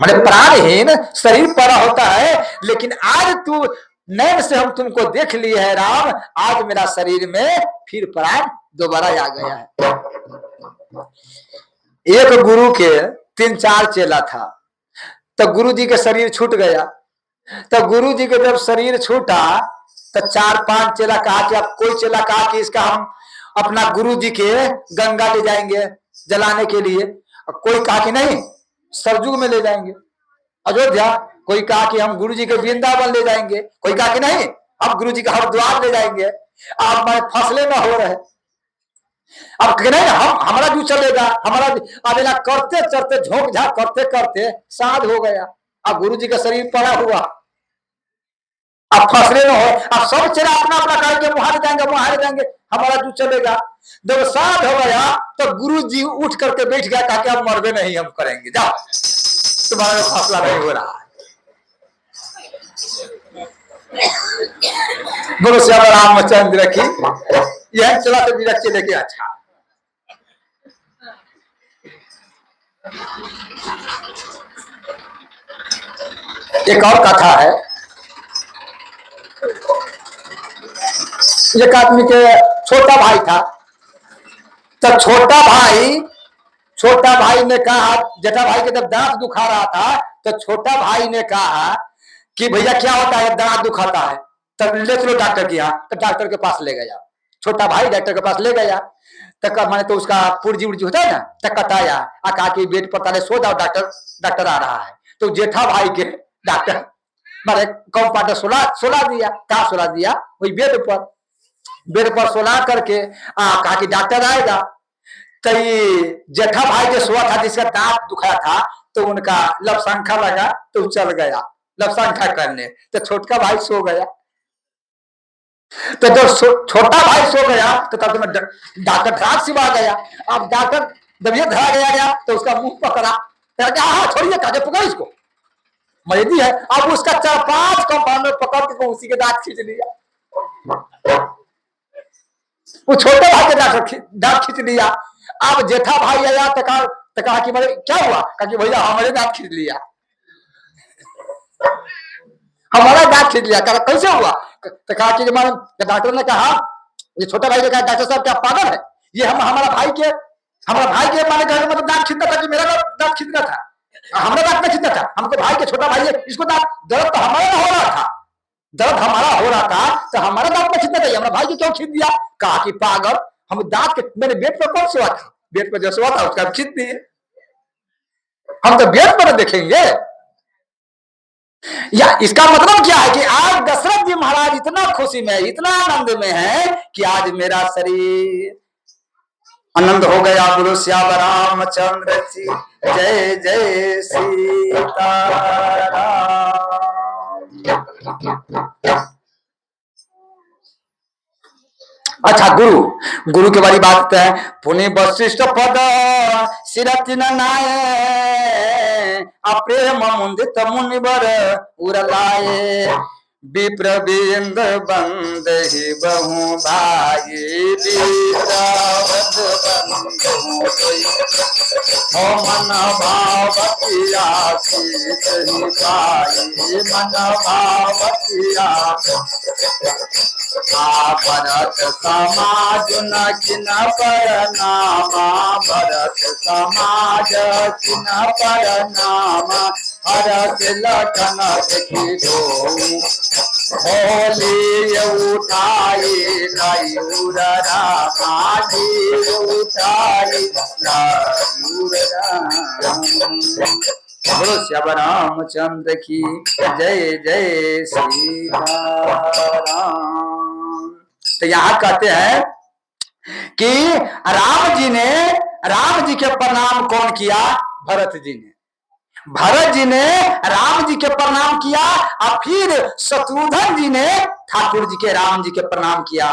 माने प्राणहीन शरीर पड़ा होता है, लेकिन आज तू नैन से हम तुमको देख लिए है राम, आज मेरा शरीर में फिर प्राण दोबारा आ गया है। एक गुरु के 3-4 चेला था, तो गुरु जी के शरीर छूट गया, तो गुरु जी के जब शरीर छूटा तो 4-5 चेला कहा कि अब कोई चेला कहा कि इसका हम अपना गुरु जी के गंगा ले जाएंगे जलाने के लिए, और कोई कहा कि नहीं सरजू में ले जाएंगे अयोध्या, कोई कहा कि हम गुरु जी के वृंदावन ले जाएंगे, कोई कहा कि नहीं हम गुरु जी का हरिद्वार ले जाएंगे। अब मैं फसले न हो रहे, अब नहीं हमारा जो चलेगा, हमारा अबेला करते चढ़ते झोंक झाक करते करते साध हो गया, अब गुरु जी का शरीर पड़ा हुआ, अब फसले न हो, अब सब चेहरा अपना अपना करके मुहारे जाएंगे, हमारा जो चलेगा। जब साध हो गया तो गुरु जी उठ करके बैठ गया, कहा कि अब मरबे नहीं हम करेंगे, जाओ तुम्हारा फैसला नहीं हो रहा है। बोलो श्याम रामचंद्र की। यह चला तो मेरा चले के अच्छा। एक और कथा है, एक आदमी के छोटा भाई था, तो छोटा भाई ने कहा, जेठा भाई के जब दांत दुखा रहा था तो छोटा भाई ने कहा कि भैया क्या होता है दांत दुखाता है, तब ले चलो डॉक्टर के यहाँ, तो डॉक्टर के पास ले गया। छोटा भाई डॉक्टर के पास ले गया, तक माने तो उसका पुर्जी उर्जी होता है ना, तक कटाया, कहा कि बेड पर ताले सो जाओ, डॉक्टर आ रहा है। तो जेठा भाई के डॉक्टर मारे कंपाउंडर सोला दिया, कहा सोला दिया वही बेड पर सोला करके कहा कि डॉक्टर आएगा। तो जेठा भाई जो सोआ था जिसका दांत दुखाया था, तो उनका लपसंखा लगा तो चल गया लपसंखा करने, तो छोटका भाई सो गया। तो जब छोटा भाई सो गया तो तब डॉक्टर धराक सिवा गया। अब डॉक्टर जब ये धरा गया तो उसका मुंह पकड़ा, हाँ छोड़िए काजे पकड़ इसको, मरीदी है। अब उसका 4-5 कंपाउंडर पकड़ के उसी के दांत खींच लिया, वो छोटे भाई के दांत खींच लिया। अब जेठा भाई आया तो कहा कि मेरे क्या हुआ, कहा कि भैया हमारे दांत खींच लिया, हमारा दांत खींच लिया। कहा कैसे हुआ, तो कहा कि डॉक्टर ने कहा, ये छोटा भाई ने कहा डॉक्टर साहब क्या पागल है, ये हमारा भाई के माने कहने मतलब दांत खींचता था कि मेरा दांत खींचना था, हमारा दांत नहीं खींचना था, हमको भाई के छोटा भाई है, इसको दांत दर्द तो हमारा हो रहा था, दर्द हमारा हो रहा था तो हमारा दांत में खींचना चाहिए, हमारा भाई के क्यों खींच दिया। कहा कि पागल, हम दांत के मेरे बेड पर कौन सोआ था, बेड पर जो सोआ था उसका खींच दिए, हम तो बेड पर देखेंगे। या इसका मतलब क्या है कि आज दशरथ जी महाराज इतना खुशी में, इतना आनंद में है कि आज मेरा शरीर आनंद हो गया। बोलो श्याम रामचंद्र जी, जय जय सीताराम। अच्छा गुरु के बारे बात है। पुनि वशिष्ठ पद सिरति नाये, अप्रेम मुंदित मुनिवर उरलाए, विप्र बिंद बंद ही बहु भाई, विप्र हो मन भावतिया सीत ही पाई मन भावतिया भरत समाज न किन पर नामा भरत समाज किन पर नामा हरत लखन देखी दो होली उठाई लायूर रामा जी उठाई लायूर राम। बोलो श्याम रामचंद्र की जय जय सीताराम। तो यहाँ कहते हैं कि राम जी के प्रणाम कौन किया? भरत जी ने। भरत जी ने राम जी के प्रणाम किया और फिर शत्रुघ्न जी ने ठाकुर जी के राम जी के प्रणाम किया।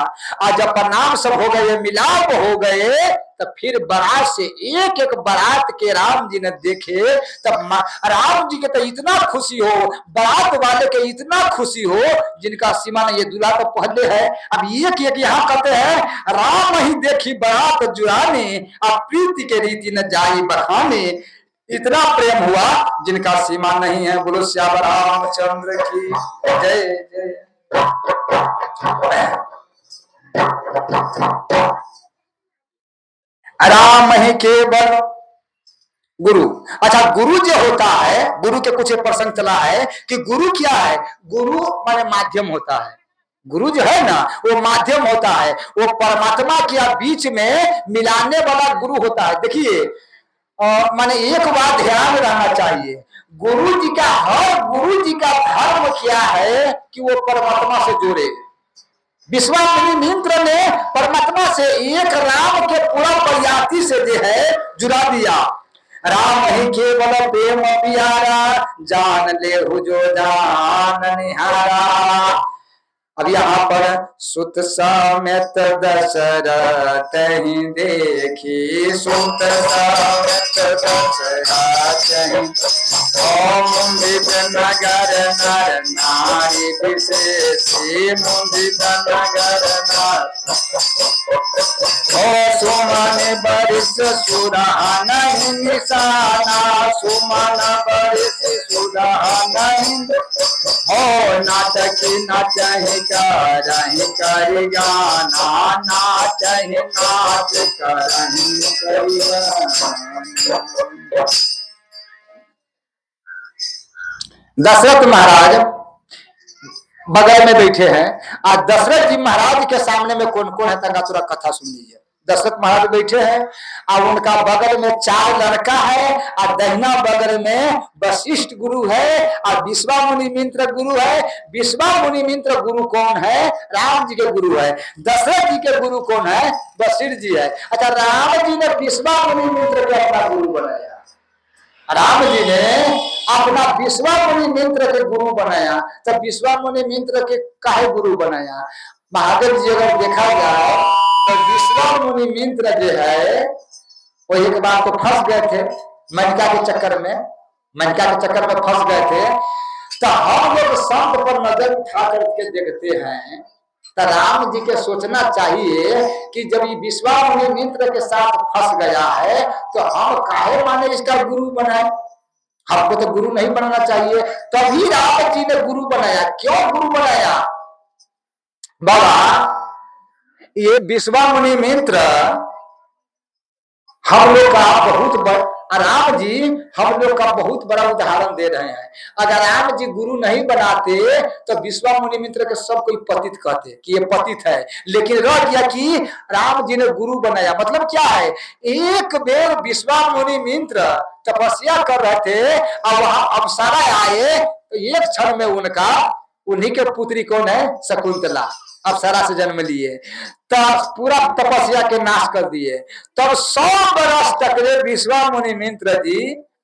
और जब प्रणाम सब हो गए, मिलाप हो गए, तब फिर बारात से एक एक बारात के राम जी ने देखे, तब राम जी के तो इतना खुशी हो, बारात वाले के इतना खुशी हो जिनका सीमा नहीं। ये दूल्हा तो पहले है, अब एक एक यहाँ कहते हैं राम ही देखी बारात जुड़ाने और प्रीति के रीति न जाई बखाने। इतना प्रेम हुआ जिनका सीमा नहीं है। बोलो श्याम रामचंद्र की जय जय। राम ही केवल गुरु। अच्छा, गुरु जो होता है, गुरु के कुछ प्रसंग चला है कि गुरु क्या है? गुरु माने माध्यम होता है। गुरु जो है ना, वो माध्यम होता है, वो परमात्मा के बीच में मिलाने वाला गुरु होता है। देखिए माने एक बात ध्यान रहना चाहिए, गुरु जी का धर्म क्या है कि वो परमात्मा से जुड़े। विश्वामित्र मित्र ने परमात्मा से एक राम के पूरा प्रजाति से जो है जुड़ा दिया। राम ही केवल प्रेम प्यारा जान ले जो जान निहारा। अब यहाँ पर सुत समेत दशरथ ही देखी, सुत समेत दशरथ ही मुंदित नगर नर नारी विशेषी मुंदित नगर नर सुमन बरिस सुरा नहीं निशाना सुमन बरिस सुरा नहीं हो नाटकी नाचहि करहि करि गाना नाचहि नाच करहि करि गाना। दशरथ महाराज बगल में बैठे हैं और दशरथ जी महाराज के सामने में कौन कौन है तंगा थोड़ा कथा सुन लीजिए। दशरथ महाराज बैठे हैं और उनका बगल में 4 लड़का है और दहिना बगल में वशिष्ठ गुरु है और विश्वामुनि मित्र गुरु है। विश्वामुनि मित्र गुरु कौन है? राम जी के गुरु है। दशरथ जी के गुरु कौन है? वशिष्ठ जी है। अच्छा, राम जी ने विश्वामुनि मित्र को अपना गुरु बनाया। राम जी ने अपना विश्वामुनि मित्र के गुरु बनाया। तो विश्वामुनि मित्र के काहे गुरु बनाया? महादेव जी अगर देखा जाए तो विश्वामुनि मित्र जो है वो एक बार तो फंस गए थे मनिका के चक्कर में, फंस गए थे। तो हम लोग संत पर नजर उठा करके देखते हैं तो राम जी के सोचना चाहिए कि जब ये विश्वामुनि मित्र के साथ फंस गया है तो हम काहे माने इसका गुरु बनाए? हमको तो गुरु नहीं बनना चाहिए। तभी राम जी ने गुरु बनाया। क्यों गुरु बनाया? बाबा, ये विश्वामुनि मित्र हम लोग का बहुत बड़ा, राम जी हम लोग का बहुत बड़ा उदाहरण दे रहे हैं। अगर राम जी गुरु नहीं बनाते तो विश्वामुनि मित्र के सब कोई पतित कहते कि ये पतित है। लेकिन रह गया कि राम जी ने गुरु बनाया। मतलब क्या है? एक बेर विश्वामुनि मित्र तपस्या कर रहे थे और वहां अप्सरा आए तो एक क्षण में उन्हीं के पुत्री कौन है? शकुंतला अप्सरा से जन्म लिए, तब पूरा तपस्या के नाश कर दिए। तब 100 बरस तक विश्वामुनि मित्र जी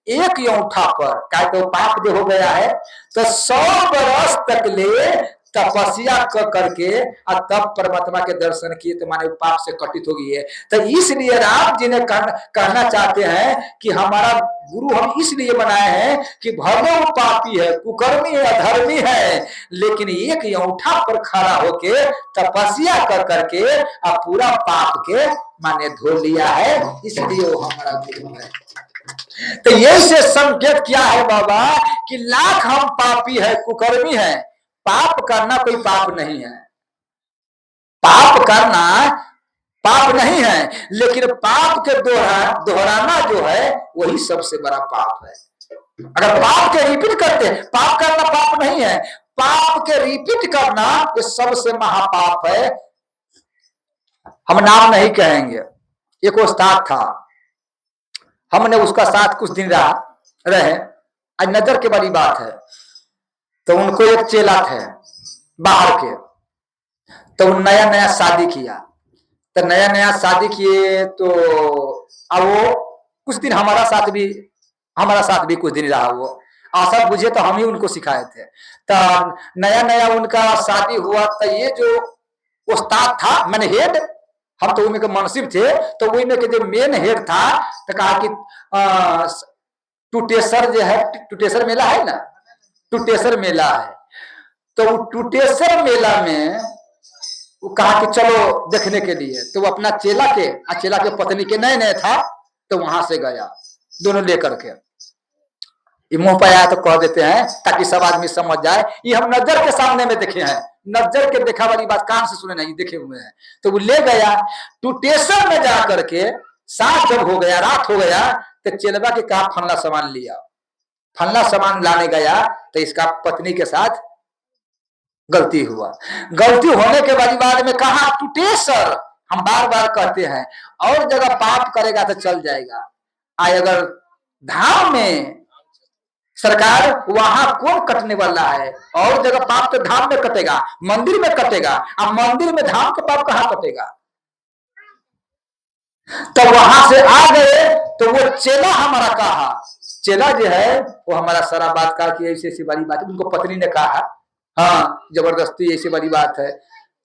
एक औंठा पर, क्या तो पाप जो हो गया है, तो 100 बरस तक ले तपस्या करके और तब परमात्मा के दर्शन किए तो माने पाप से कटित हो गई है। तो इसलिए राम जी ने कहना चाहते हैं कि हमारा गुरु हम इसलिए बनाए हैं कि भले वो पापी है, कुकर्मी है, अधर्मी है, लेकिन एक अंगूठा पर खड़ा होके तपस्या करके और पूरा पाप के माने धो लिया है, इसलिए वो हमारा गुरु है। तो ये से संकेत क्या है बाबा कि लाख हम पापी है, कुकर्मी है, पाप करना कोई पाप नहीं है, पाप करना पाप नहीं है, लेकिन पाप के दोहराना जो है वही सबसे बड़ा पाप है। अगर पाप के रिपीट करते हैं, पाप करना पाप नहीं है, पाप के रिपीट करना ये सबसे महापाप है। हम नाम नहीं कहेंगे, एक उस्ताद था, हमने उसका साथ कुछ दिन रहे, आज नजर के बड़ी बात है। तो उनको एक चेला थे बाहर के, तो नया नया शादी किया, तो नया नया शादी किए तो अब वो कुछ दिन हमारा साथ भी कुछ दिन रहा। वो आशा बुझे तो हम ही उनको सिखाए थे। तो नया नया उनका शादी हुआ, तो ये जो उस्ताद था मैंने हेड, हम तो उनके मनसिब थे, तो वही में के जो मेन हेड था, तो कहा कि टूटेसर जो है, टूटेसर मेला है ना, टूटेसर मेला है, तो टूटेसर मेला में वो कहा कि चलो देखने के लिए। तो वो अपना चेला के पत्नी के नए नए था, तो वहां से गया दोनों लेकर के। ये मुंह पर आया तो कह देते हैं ताकि सब आदमी समझ जाए, ये हम नजर के सामने में देखे हैं, नजर के देखा वाली बात कान से सुने नहीं, देखे हुए हैं। तो वो ले गया टूटेसर में जा करके, साथ जब हो गया, रात हो गया, तो चेलवा के कहा फलना सामान लिया, फलना सामान लाने गया, तो इसका पत्नी के साथ गलती हुआ। गलती होने के बाद में कहा टूटेसर, हम बार बार कहते हैं, और जगह पाप करेगा तो चल जाएगा, अगर धाम में सरकार वहां कौन कटने वाला है, और जगह पाप तो धाम में कटेगा, मंदिर में कटेगा, अब मंदिर में धाम के पाप कहां कटेगा। तो वहां से आ गए, तो वो चेला हमारा कहा, चेला जो है वो हमारा सारा बात कहा कि ऐसी ऐसी बड़ी बात है, उनको पत्नी ने कहा हाँ जबरदस्ती ऐसी बड़ी बात है।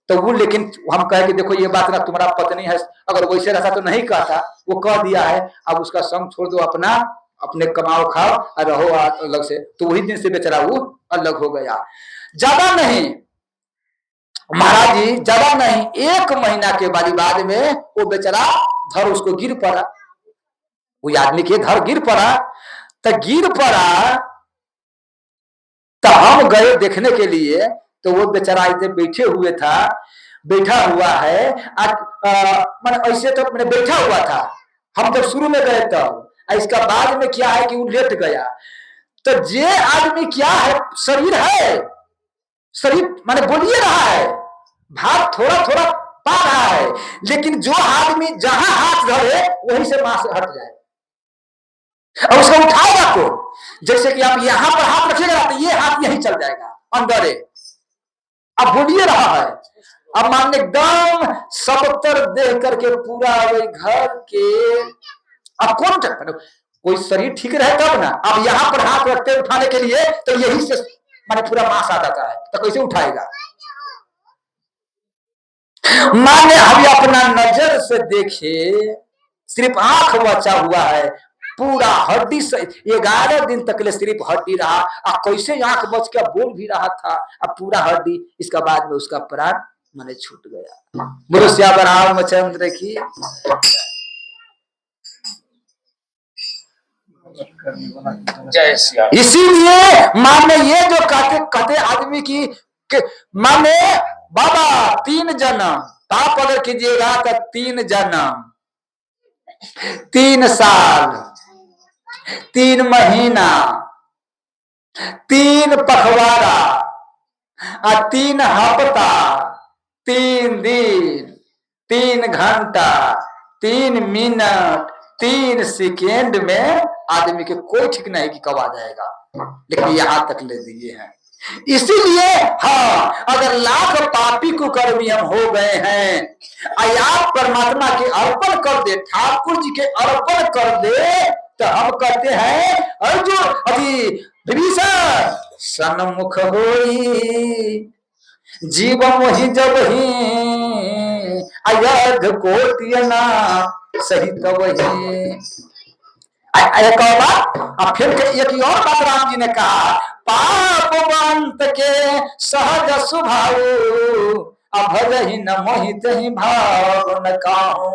तो वो लेकिन हम कहे कि देखो ये बात ना तुम्हारा पत्नी है, अगर वैसे रहता तो नहीं कहता, वो कह दिया है, अब उसका संग छोड़ दो, अपना अपने कमाओ खाओ और रहो अलग से। तो वही दिन से बेचारा वो अलग हो गया। ज्यादा नहीं महाराज जी, ज्यादा नहीं, 1 महीना के बाद में वो बेचारा घर उसको गिर पड़ा, वो आदमी के घर गिर पड़ा। तो गिर पड़ा तो हम गए देखने के लिए, तो वो बेचारा इधर बैठा हुआ है, मैंने ऐसे तो मैंने बैठा हुआ था, हम जब शुरू में गए तब। इसका बाद में क्या है कि वो लेट गया। तो ये आदमी क्या है, शरीर है, शरीर माने बोलिए रहा है, भाग थोड़ा थोड़ा पा रहा है, लेकिन जो आदमी जहां हाथ धरे वहीं से मां से हट जाए, और उसको उठाएगा कौन। जैसे कि आप यहां पर हाथ रखिएगा तो ये हाथ यहीं चल जाएगा अंदर है। अब बोलिए रहा है, अब मान एकदम सबतर देख करके पूरा घर के, अब कौन कोई शरीर ठीक रहे तब ना। अब यहां पर हाथ रखते उठाने के लिए, तो यही से माने पूरा मांस आ जाता है, तो कैसे उठाएगा। माने हम अपना नजर से देखे, सिर्फ आंख बचा हुआ है, पूरा हड्डी से 11 दिन तक ले सिर्फ हड्डी रहा, अब कैसे आंख बच के बोल भी रहा था, अब पूरा हड्डी। इसका बाद में उसका प्राण माने छूट गया। मनुष्य बराव मचंद्र की इसीलिए माने ये जो कहते आदमी की माने बाबा 3 जन्म पाप अगर कीजिएगा तो 3 जन्म, 3 साल, 3 महीना, 3 पखवाड़ा, 3 हफ्ता, 3 दिन, 3 घंटा, 3 मिनट, 3 सेकेंड में आदमी के कोई ठीक नहीं कि कब आ जाएगा, लेकिन यहां तक ले दिए हैं। इसीलिए हाँ, अगर लाख पापी कुकर्मी हम हो गए हैं, आप परमात्मा के अर्पण कर दे, ठाकुर जी के अर्पण कर दे, तो हम कहते हैं अर्जुन अभी विभीषण सन्मुख होई, जीव मोहि जब ही अयध कोटियना सही तब ही। एक और बात, अब फिर एक और बात राम जी ने कहा, पापवंत के सहज स्वभाव अभज ही न मोहित ही भाव न काहू।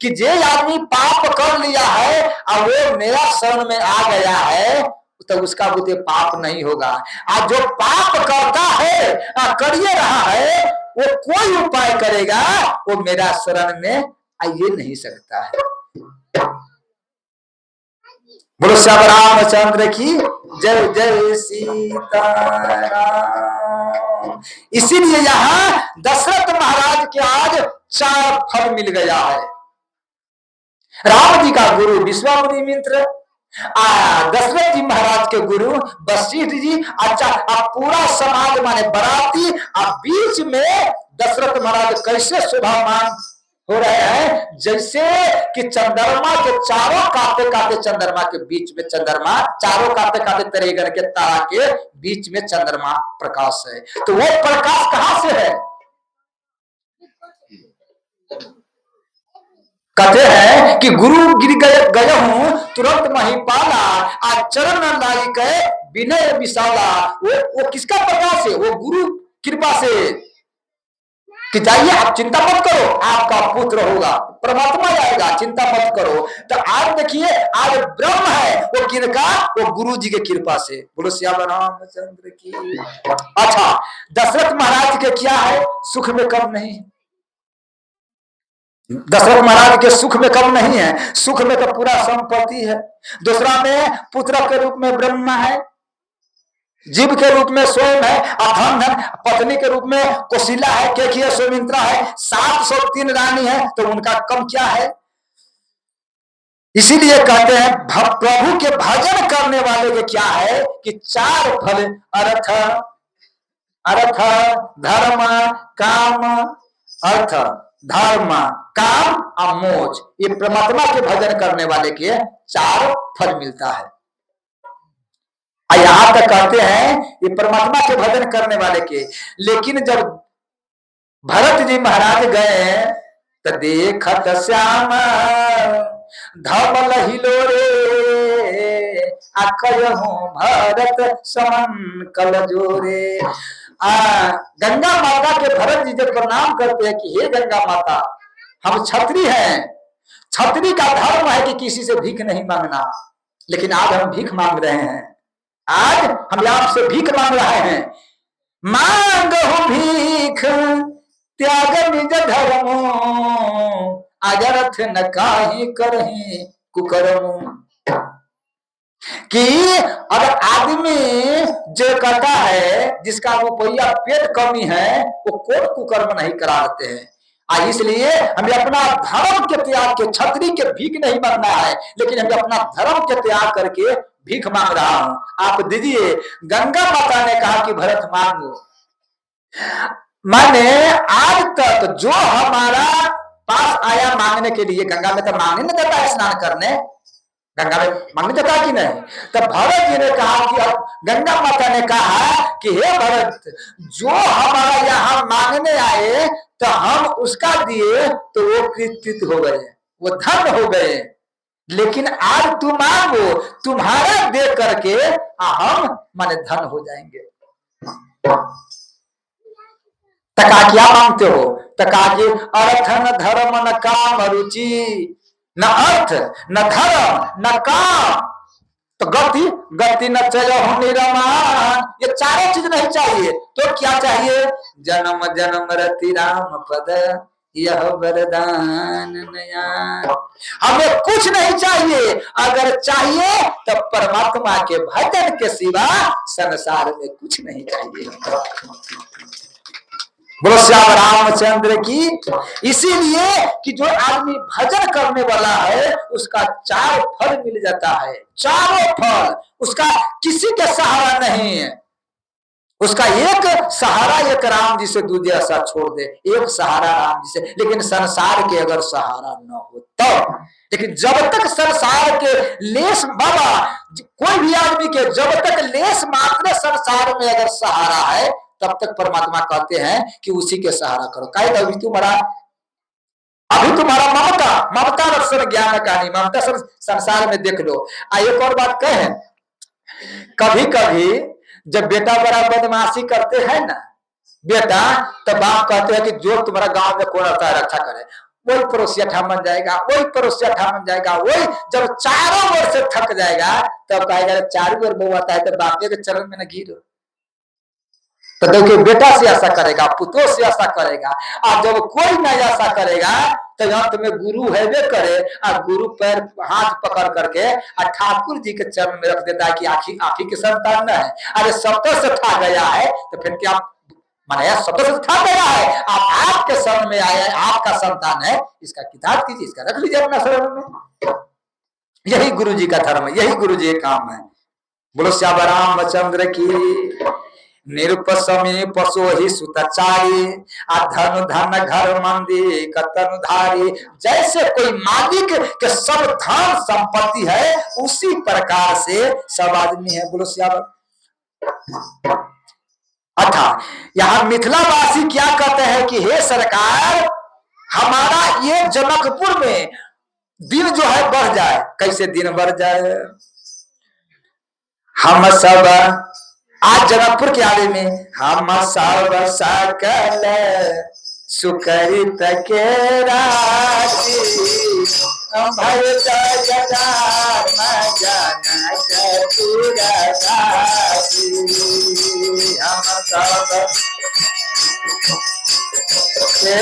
कि जे आदमी पाप कर लिया है और वो मेरा शरण में आ गया है तो उसका बुद्धि पाप नहीं होगा। और जो पाप करता है करिए रहा है, वो कोई उपाय करेगा वो मेरा शरण में आइए नहीं सकता है। बोलो श्याम रामचंद्र की जय जय सीताराम। इसीलिए यहाँ दशरथ महाराज के आज 4 फल मिल गया है। राम जी का गुरु विश्वामित्र मित्र, दशरथ जी महाराज के गुरु वशिष्ठ जी, अच्छा पूरा समाज माने बराती, बीच में दशरथ महाराज कैसे शोभामान हो रहे हैं जैसे कि चंद्रमा के चारों काते काते चंद्रमा के बीच में चंद्रमा, चारों काते काते तरेगन के तारा के बीच में चंद्रमा प्रकाश है। तो वो प्रकाश कहां से है? कहते हैं कि गुरु गिर गए हूं तुरंत महिपाला, आज चरण लाई गए विनय विशाला। वो किसका प्रकाश है? वो गुरु कृपा से कि जाइए आप चिंता मत करो, आपका पुत्र होगा, परमात्मा आएगा, चिंता मत करो। तो आज देखिए आज ब्रह्म है वो किनका? वो गुरु जी के कृपा से। बोलो श्याम रामचंद्र की। अच्छा दशरथ महाराज के क्या है? सुख में कम नहीं। दशरथ महाराज के सुख में कम नहीं है, सुख में तो पूरा संपत्ति है। दूसरा में पुत्र के रूप में ब्रह्मा है, जीव के रूप में स्वयं है, अधन धन पत्नी के रूप में कौशिला है, केकिया सुमित्रा है, 703 रानी है, तो उनका कम क्या है? इसीलिए कहते हैं प्रभु के भजन करने वाले के क्या है कि 4 फल अर्थ अर्थ धर्म काम, अर्थ धर्म काम और मोक्ष, ये परमात्मा के भजन करने वाले के 4 फल मिलता है। यहां तक कहते हैं ये परमात्मा के भजन करने वाले के। लेकिन जब भरत जी महाराज गए तो देखत श्याम धवल हिलोरे आखयहु भरत समन कल जोरे। गंगा माता के भरत जी जब प्रणाम करते हैं कि हे गंगा माता, हम क्षत्रिय हैं, क्षत्रिय का धर्म है कि किसी से भीख नहीं मांगना, लेकिन आज हम भीख मांग रहे हैं, आज हम आपसे भीख मांग रहे हैं। मांगो भीख त्याग निज धर्मो, अजरथ न काहि करहि कुकर्मो। कि अगर आदमी जो कहता है जिसका रुपया पेट कमी है वो कोई कुकर्म नहीं करा देते हैं। इसलिए हमें अपना धर्म के त्याग के, क्षत्रिय के भीख नहीं मांगना है, लेकिन हमें अपना धर्म के त्याग करके भीख मांग रहा हूं, आप दीजिए। गंगा माता ने कहा कि भरत मांगो। माने आज तक जो हमारा पास आया मांगने के लिए, गंगा में तो मांगने नहीं देता है, स्नान करने गंगा में मांगने देता कि नहीं? तो भरत जी ने कहा कि अब गंगा माता ने कहा कि हे भरत, जो हमारा यहाँ मांगने आए तो हम उसका दिए तो वो कृत हो गए, वो धन हो गए, लेकिन आज तुम मांगो, तुम्हारा दे करके हम माने धन हो जाएंगे। तका क्या मांगते हो? तका कि अर्थ न धर्म न काम रुचि, न अर्थ न धर्म न काम, तो गति न चलो निरमान, ये 4 चीज नहीं चाहिए। तो क्या चाहिए? जन्म जन्म रति राम पद यह वरदान नया। हमें कुछ नहीं चाहिए, अगर चाहिए तो परमात्मा के भजन के सिवा संसार में कुछ नहीं चाहिए। बोलो श्याम रामचंद्र की। इसीलिए कि जो आदमी भजन करने वाला है उसका 4 फल मिल जाता है, 4 फल। उसका किसी के सहारा नहीं है, उसका एक सहारा एक राम जी से, दूसरे ऐसा छोड़ दे, एक सहारा राम जी से। लेकिन संसार के अगर सहारा न हो तो, लेकिन जब तक संसार के लेस, बाबा कोई भी आदमी के जब तक लेस मात्र संसार में अगर सहारा है तब तक परमात्मा कहते हैं कि उसी के सहारा करो। कहे अभी तुम्हारा ममता ममता रक्षण ज्ञान कहानी, ममता संसार में देख लो। एक और बात कहे, कभी कभी जब बेटा बड़ा बदमाशी करते हैं ना बेटा, तो बाप कहते हैं कि जो तुम्हारा गांव में कौन रहता है रक्षा करे, वही पड़ोसिया ठाम बन जाएगा, वही पड़ोसिया ठाम बन जाएगा। वही जब चारों ओर से थक जाएगा तब कहेगा चारों ओर बउआता है तो बापे के चरण में न गिरो। तो देखिए बेटा से ऐसा करेगा, पुत्रों से ऐसा करेगा, और जब कोई नहीं ऐसा करेगा तो अंत में गुरु है वे करे, और गुरु पैर हाथ पकड़ करके और ठाकुर जी के चरण में रख देता है कि आप ही के संतान न है। अरे सप्तर से था गया है तो फिर क्या माना, सप्तर से था गया है, आप आपके शरण में आया है, आपका संतान है, इसका किताब कीजिए, इसका रख लीजिए अपना शरण में। यही गुरु जी का धर्म है, यही गुरु जी का काम है। बोलो श्याम रामचंद्र की। निरुपसमी पशु ही सुतचारी, धन धन घर मंदिर कतनुधारी। जैसे कोई मालिक के सब धन संपत्ति है उसी प्रकार से सब आदमी है। बोलो श्याम। अर्थात यहाँ मिथिलावासी क्या कहते हैं कि हे सरकार, हमारा ये जनकपुर में दिन जो है बढ़ जाए। कैसे दिन बढ़ जाए? हम सब आज जनकपुर के आगे में हम सब सकल सुकरित के राशि, भरत जगन जनकपुर दासी। हम सब के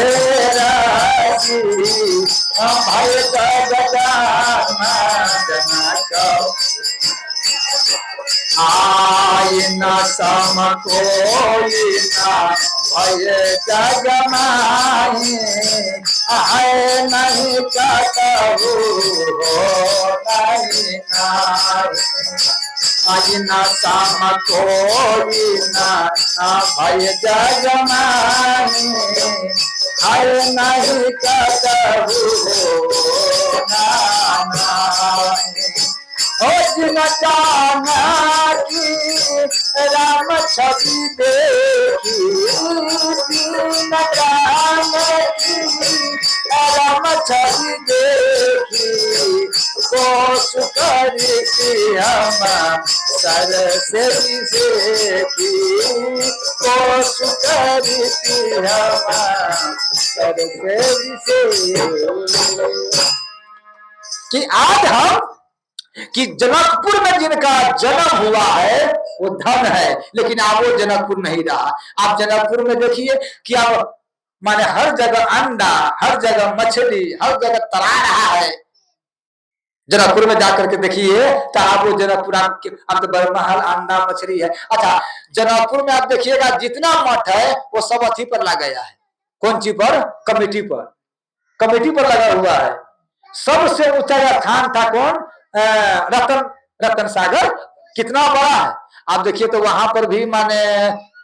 राशि, भरत जगन जनक आय न सम कोई न भय जग माही, आय नहीं कहू हो नहीं नारी। आय न सम कोई न भय जग माही, आय नहीं कहू हो नारी। हो जिन जाना की राम छवि देखी, जिन जाना की राम छवि देखी, कोश करी की हम सर से देखी, कोश करी की हम सर से कि आज हम कि जनकपुर में जिनका जन्म हुआ है वो धन है, लेकिन अब वो जनकपुर नहीं रहा। आप जनकपुर में देखिए कि अब माने हर जगह अंडा, हर जगह मछली, हर जगह तरा रहा है। जनकपुर में जाकर के देखिए तो आप वो जनकपुर अब तो बरमहल अंडा मछली है। अच्छा, जनकपुर में आप देखिएगा जितना मठ है वो सब अथी पर लगा गया है। कौन चीज पर? कमेटी पर, कमेटी पर लगा हुआ है। सबसे ऊंचा स्थान था कौन? रतन सागर। कितना बड़ा है आप देखिए। तो वहां पर भी माने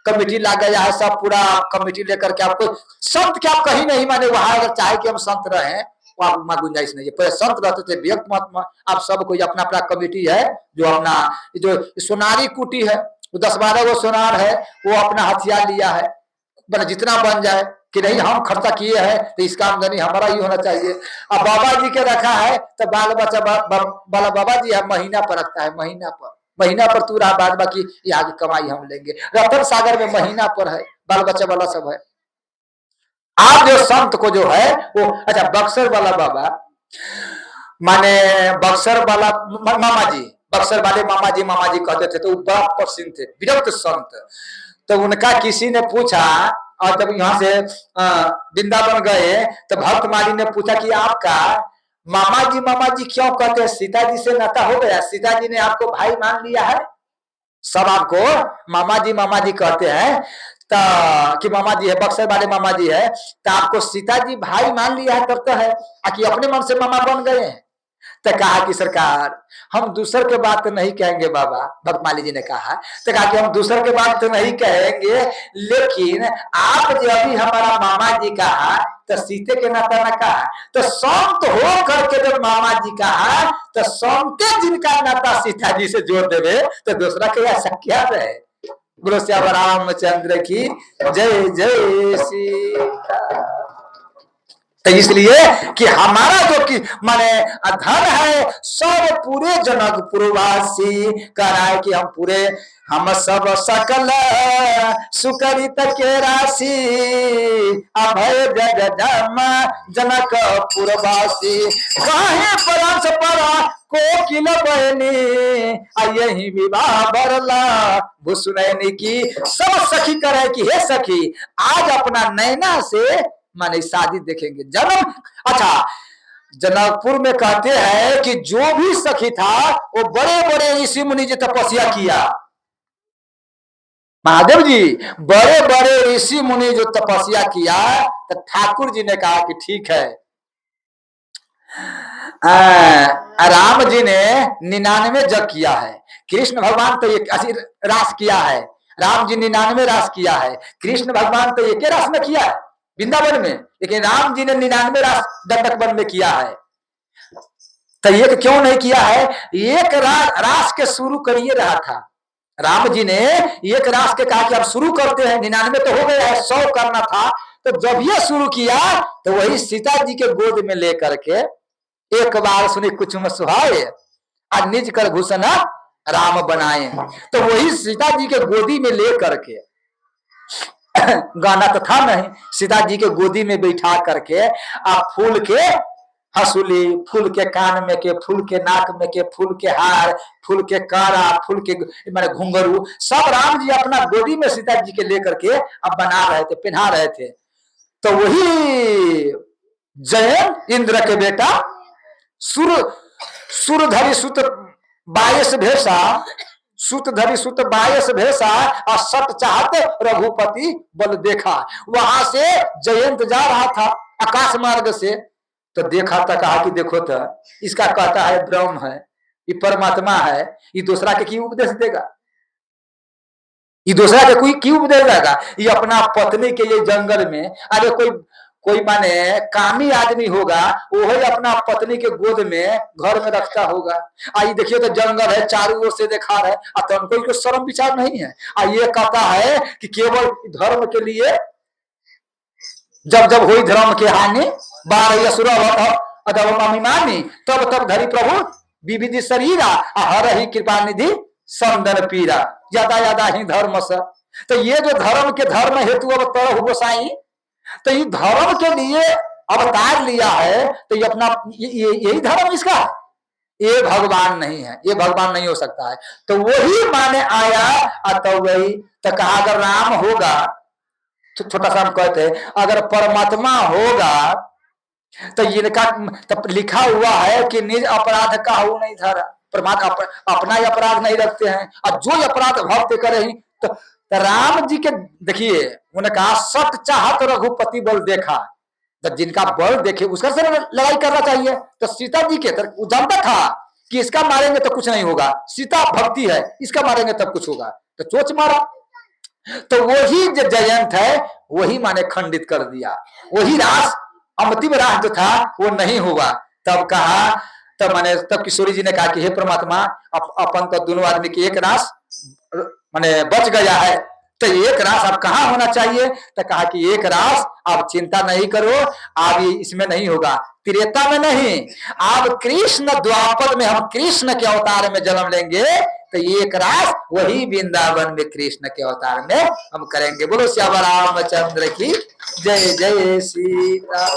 कमेटी ला गया है, सब पूरा कमेटी लेकर के। आपको संत क्या आप कहीं नहीं माने, वहां अगर चाहे कि हम संत रहे वहां गुंजाइश नहीं है। पहले संत रहते थे व्यक्त महात्मा, आप सब कोई अपना अपना कमेटी है जो अपना जो सोनारी कुटी है, 10-12 वो सोनार है, वो अपना हथियार लिया है, बना जितना बन जाए कि नहीं हम खर्चा किए हैं तो इसका आमदनी हमारा ही होना चाहिए। अब बाबा जी के रखा है तो बाल बच्चा वाला बाबा जी है महीना पर रखता है, महीना पर तू रहा, बाद बाकी यहाँ की कमाई हम लेंगे। रतन सागर में महीना पर है, बाल बच्चा वाला सब है। आप जो संत को जो है वो अच्छा बक्सर वाला बाबा माने बक्सर वाला मामा जी, बक्सर वाले मामा जी कहते थे, तो बड़ा प्रसिद्ध थे, विरक्त संत। तो उनका किसी ने पूछा, और जब यहाँ से वृंदावन गए तो भक्त माली ने पूछा कि आपका मामा जी क्यों कहते हैं? सीता जी से नाता हो गया, सीता जी ने आपको भाई मान लिया है, सब आपको मामा जी कहते हैं। तो कि मामा जी है, बक्सर वाले मामा जी है, तो आपको सीता जी भाई मान लिया है तब तो है, कि अपने मन से मामा बन गए हैं। तो कहा कि सरकार हम दूसर के बात तो नहीं कहेंगे बाबा, भक्तमाली जी ने कहा। तो कहा कि हम दूसर के बात तो नहीं कहेंगे, लेकिन आप जो अभी हमारा मामा जी कहा तो सीते के नाता न कहा, तो संत हो करके जब मामा जी कहा तो संते जिनका नाता सीता जी से जोड़ देवे तो दूसरा के ऐसा क्या रहे। बोलो श्याम रामचंद्र की जय जय सीता। तो इसलिए कि हमारा जो कि माने धन है सब पूरे जनकपुर वासी कह रहा है कि हम पूरे हम सब सकल सुकरित के राशि अभय जग जम जनकपुर वासी काहे परंस परा कोकिल बहनी यही विवाह बरला भुसुनैनी की सब सखी करे कि हे सखी आज अपना नैना से माने शादी देखेंगे जन्म। अच्छा जनकपुर में कहते हैं कि जो भी सखी था वो बड़े बड़े ऋषि मुनि जी तपस्या किया। महादेव जी बड़े बड़े ऋषि मुनि जो तपस्या किया तो ठाकुर जी ने कहा कि ठीक है। राम जी ने 99 जग किया है, कृष्ण भगवान तो एक रास किया है। राम जी 99 रास किया है, कृष्ण भगवान तो एक रास में किया है वृंदावन में, लेकिन राम जी ने 99 रास दंडक वन में किया है। तो एक क्यों नहीं किया है? एक रास के शुरू करिए रहा था राम जी ने, एक रास के कहा कि अब शुरू करते हैं, 99 तो हो गया है, 100 करना था। तो जब ये शुरू किया तो वही सीता जी के गोद में लेकर के एक बार सुनी कुछ में सुहाए और निज कर भूषण राम बनाए। तो वही सीता जी के गोदी में लेकर के गाना तो था नहीं, सीता जी के गोदी में बैठा करके आप फूल के हंसुली, फूल के कान में के, फूल के नाक में के, फूल के हार, फूल के कारा, फूल के माने घुंघरू सब राम जी अपना गोदी में सीता जी के लेकर के अब बना रहे थे, पहना रहे थे। तो वही जयन इंद्र के बेटा सुरधरि सुत 22 भेषा, सुतधरि सुत 22 भेषा और सत चाहत रघुपति बल देखा। वहां से जयंत जा रहा था आकाश मार्ग से, तो देखा था, कहा कि देखो तो इसका कहता है ब्रह्म है, ये परमात्मा है, ये दूसरा के क्यों उपदेश देगा? ये दूसरा के कोई क्यों उपदेश देगा? ये अपना पत्नी के लिए जंगल में, अरे कोई माने कामी आदमी होगा वही अपना पत्नी के गोद में घर में रखता होगा। आई देखिए तो जंगल है, चारों ओर से देखा है, तो उनको शर्म विचार नहीं है। ये कहता है कि केवल धर्म के लिए जब जब हुई धर्म के हानि बार अभिमानी तब तब धरी प्रभु विविधि शरीरा हर ही कृपा निधि संदन पीरा ज्यादा ज्यादा ही धर्म से। तो ये जो धर्म के धर्म हेतु अवतार गोसाई, तो ये धर्म के लिए अवतार लिया है, तो ये अपना यही धर्म इसका है, ये भगवान नहीं है, ये भगवान नहीं हो सकता है। तो वही माने आया, तो वही तो कहा अगर राम होगा, तो छोटा सा हम कहते हैं अगर परमात्मा होगा तो इनका तो लिखा हुआ है कि निज अपराध का हो नहीं धरा, परमात्मा अपना ही अपराध नहीं रखते हैं, और जो अपराध भक्त करे ही तो राम जी के देखिए उन्होंने कहा सत चाहत रघुपति बल देखा, तो जिनका बल देखे उसका से लड़ाई करना चाहिए। तो सीता जी के वो जानता था कि इसका मारेंगे तो कुछ नहीं होगा, सीता भक्ति है, इसका मारेंगे तब कुछ होगा, तो चोच मारा। तो वही जो जयंत है वही माने खंडित कर दिया, वही रास अंतिम रास जो था वो नहीं हुआ। तब कहा, तब माने तब किशोरी जी ने कहा कि हे परमात्मा अपन तो दोनों आदमी की एक रास माने बच गया है, तो एक रास अब कहाँ होना चाहिए? तो कहा कि एक रास आप चिंता नहीं करो, आप इसमें नहीं होगा, त्रेता में नहीं, आप कृष्ण द्वापर में, हम कृष्ण के अवतार में जन्म लेंगे, तो एक रास वही वृंदावन में कृष्ण के अवतार में हम करेंगे। बोलो श्याम रामचंद्र की जय जय सीता।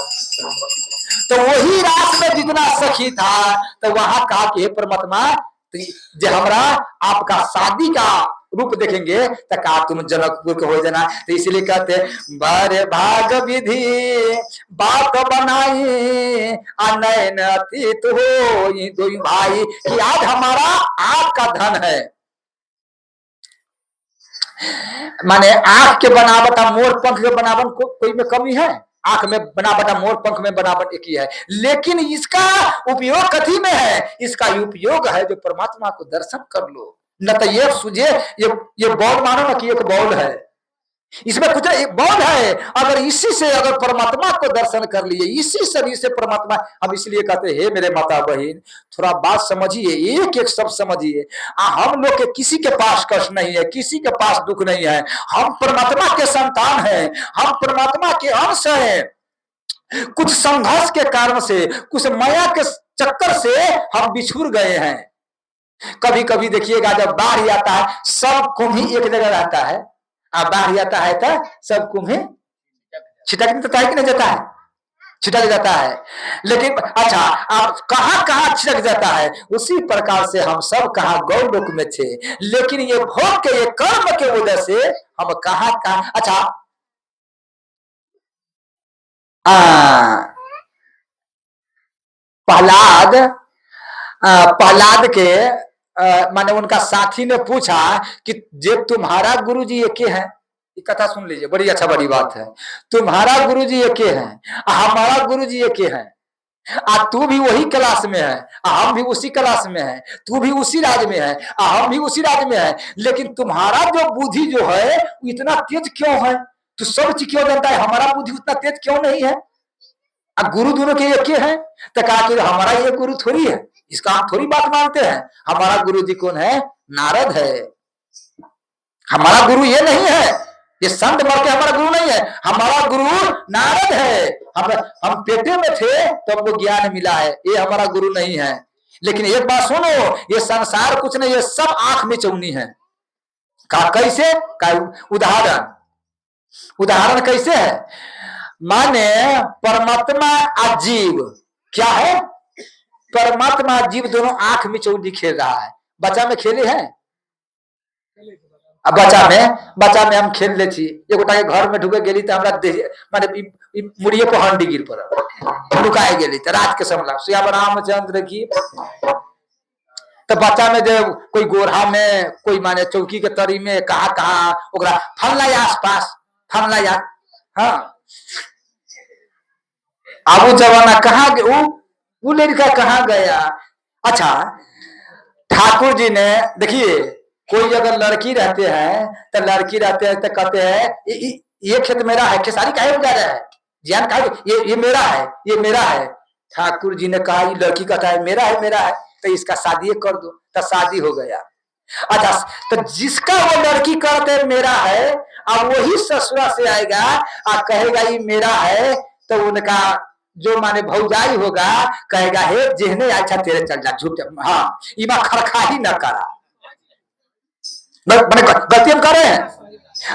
तो वही रास में जितना सखी था, तो वहां कहा कि हे परमात्मा जो हमरा आपका शादी का रूप देखेंगे तो कहा तुम जनकपुर के हो जाना। तो इसलिए कहते बारे भाग विधि बात बनाई अनैन अतीत हो दो भाई, कि आज हमारा आपका धन है, माने आंख के बनावट मोर पंख के बनावट कोई में कमी है? आंख में बनावट मोर पंख में बनावट एक ही है, लेकिन इसका उपयोग कथी में है? इसका उपयोग है जो परमात्मा को दर्शन कर लो। न तो ये सुझे ये बौल मानो ना कि एक बौल है, इसमें कुछ बोध है। अगर इसी से अगर परमात्मा को दर्शन कर लिए, इसी शरीर से परमात्मा, हम इसलिए कहते हैं मेरे माता बहन, थोड़ा बात समझिए, एक एक शब्द समझिए। हम लोग के किसी के पास कष्ट नहीं है, किसी के पास दुख नहीं है। हम परमात्मा के संतान हैं, हम परमात्मा के अंश हैं। कुछ संघर्ष के कारण से, कुछ माया के चक्कर से हम बिछुड़ गए हैं। कभी कभी देखिएगा जब बाढ़ आता है, सब कुंभ ही एक जगह रहता है। अब बाढ़ आता है तो सब कुंभ ही छिटक देता है कि नहीं जाता है, छिटक जाता है। लेकिन अच्छा, आप कहां कहां छिटक जाता है, उसी प्रकार से हम सब कहां गौलोक में थे, लेकिन ये भोग के, ये कर्म के वजह से हम कहां कहां। अच्छा, प्रहलाद, प्रहलाद के माने उनका साथी ने पूछा कि जे तुम्हारा गुरुजी एक है, ये कथा सुन लीजिए, बड़ी अच्छा बड़ी बात है। तुम्हारा गुरुजी एक है, हमारा गुरुजी एक है, तू भी वही क्लास में है, हम भी उसी क्लास में है, तू भी उसी राज्य में है, हम भी उसी राज्य में है, लेकिन तुम्हारा जो बुद्धि जो है इतना तेज क्यों है? तू सब चीज क्यों जानता है, हमारा बुद्धि उतना तेज क्यों नहीं है? गुरु दोनों के एक है। तो कहा कि हमारा ये गुरु थोड़ी है, इसका हम थोड़ी बात मानते हैं। हमारा गुरु जी कौन है? नारद है। हमारा गुरु ये नहीं है, ये संत मर के हमारा गुरु नहीं है, हमारा गुरु नारद है। हम पेटे में थे तो हमको ज्ञान मिला है, ये हमारा गुरु नहीं है। लेकिन एक बात सुनो, ये संसार कुछ नहीं, ये सब आंख में चौनी है। कहा कैसे? उदाहरण, उदाहरण कैसे है? माने परमात्मा और जीव क्या है? परमात्मा जीव दोनों आंख में चौनी खेल रहा है। बच्चा में खेले हैं, अब बच्चा में हम खेल ले छी, एक गोटा के घर में ढुके गेली तो हमरा माने मुड़िए पर हंडी गिर पड़ल, लुकाए गेली तो रात के समय श्री रामचंद्र की। तो बच्चा में जो कोई गोरा में, कोई माने चौकी के तरी में, कहा कहा ओकरा फलना या आसपास फलना या, हाँ अब वो जमाना कहाँ वो लड़का कहाँ गया? अच्छा, ठाकुर जी ने देखिए, कोई अगर लड़की रहते हैं तो लड़की रहते हैं तो कहते हैं ये खेत मेरा है, खेसारी काहे उगा रहा है, ज्ञान का ये मेरा है, ये मेरा है। ठाकुर जी ने कहा ये लड़की कहता है मेरा है, मेरा है, तो इसका शादी कर दो, तो शादी हो गया। अच्छा, तो जिसका वो लड़की कहते मेरा है, अब वही ससुरा से आएगा और कहेगा ये मेरा है, तो उनका जो माने भौजाई होगा कहेगा हे जेहने अच्छा तेरे चल जा, झूठ, हाँ इमा खरखा ही न करा, गलती हम कर रहे हैं।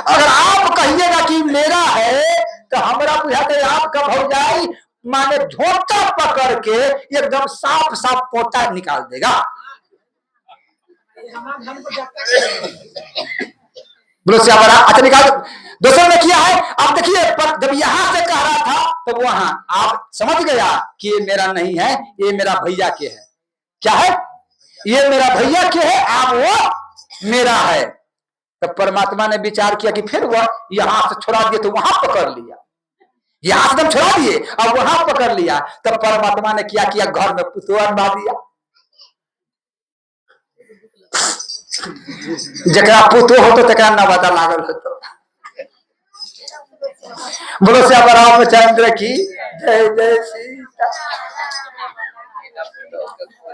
अगर आप कहिएगा कि मेरा है तो हमारा बुझाते आपका भौजाई माने झोंका पकड़ के एकदम साफ साफ पोता निकाल देगा। बोलो श्यामरा, अच्छा निकाल। दोस्तों ने किया है। आप देखिए, जब यहां से कह रहा था तब तो वहां आप समझ गया कि ये मेरा नहीं है, ये मेरा भैया के है। क्या है? ये मेरा भैया के है, आप वो मेरा है। तो परमात्मा ने विचार किया कि फिर वह यहां से छुड़ा दिए तो वहां पकड़ लिया, यहां से छुड़ा दिए अब वहां पकड़ लिया। तब परमात्मा ने क्या किया? घर में पुतवा बना दिया। जरा पुतो हो तो तक नवादा लागल हो। तो बोलो श्याम रामचंद्र की जय जय सीता।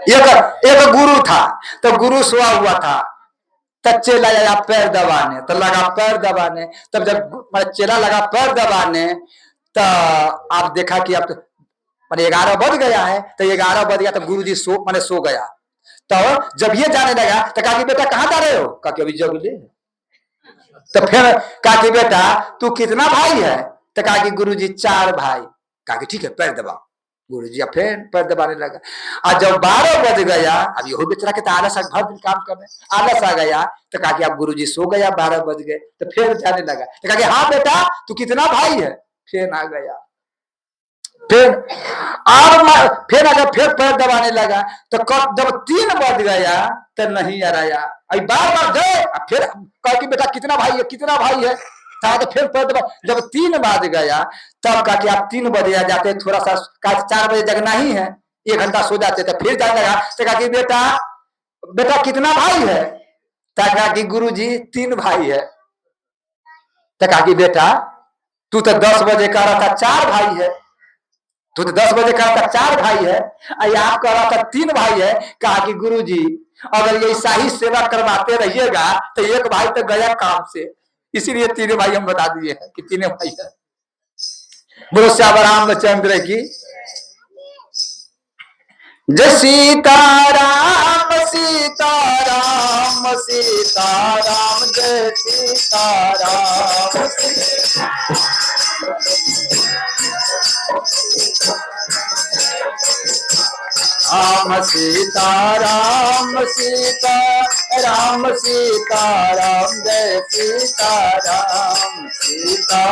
एक गुरु था, तो गुरु सोया हुआ था, तब चेला आया पैर दबाने, तो लगा पैर दबाने। तब जब चेला लगा पैर दबाने तो आप देखा कि अब मैंने 11 बज गया है, तो 11 बज गया, तो गुरुजी सो गया। तो जब ये जाने लगा तो कहा कि बेटा कहाँ जा रहे हो? कहा कि अभी जगले। तो फिर कहा कि बेटा तू कितना भाई है? तो कहा कि गुरुजी 4 भाई। कहा कि ठीक है पैर दबाओ। गुरुजी फिर पैर दबाने लगा। और जब 12 बज गया, अब यही बेचारा के आलस भर दिन काम करने आलस आ गया, तो कहा कि अब गुरुजी सो गया, 12 बज गए। तो फिर जाने लगा, तो कहा कि हाँ बेटा तू कितना भाई है? फिर आ गया, फिर फिर पैर दबाने लगा। तो जब 3 बज गया तो नहीं आ रहा, अभी बार बार गए, फिर कहा कि बेटा कितना भाई है, कितना भाई है? तो फिर पैर दबा। जब 3 बज गया तब कहा कि आप 3 बजे जाते, थोड़ा सा 4 बजे जगना ही है, 1 घंटा सो जाते। तो फिर जाने लगा, तो कहा कि बेटा कितना भाई है? तो कहा कि गुरुजी 3 भाई है। तो कहा कि बेटा तू तो 10 बजे कह रहा था 4 भाई है, तू तो 10 बजे कह रहा था 4 भाई है, आप कह रहा था 3 भाई है। कहा कि गुरुजी अगर ये शाही सेवा करवाते रहिएगा तो एक भाई तो गया काम से, इसीलिए 3 भाई हम बता दिए हैं कि 3 भाई है। बोलो श्याम रामचंद्र की जय। सीताराम सीताराम सीताराम जय सीताराम। राम सीताराम सीताराम सीताराम जय सीताराम। सीता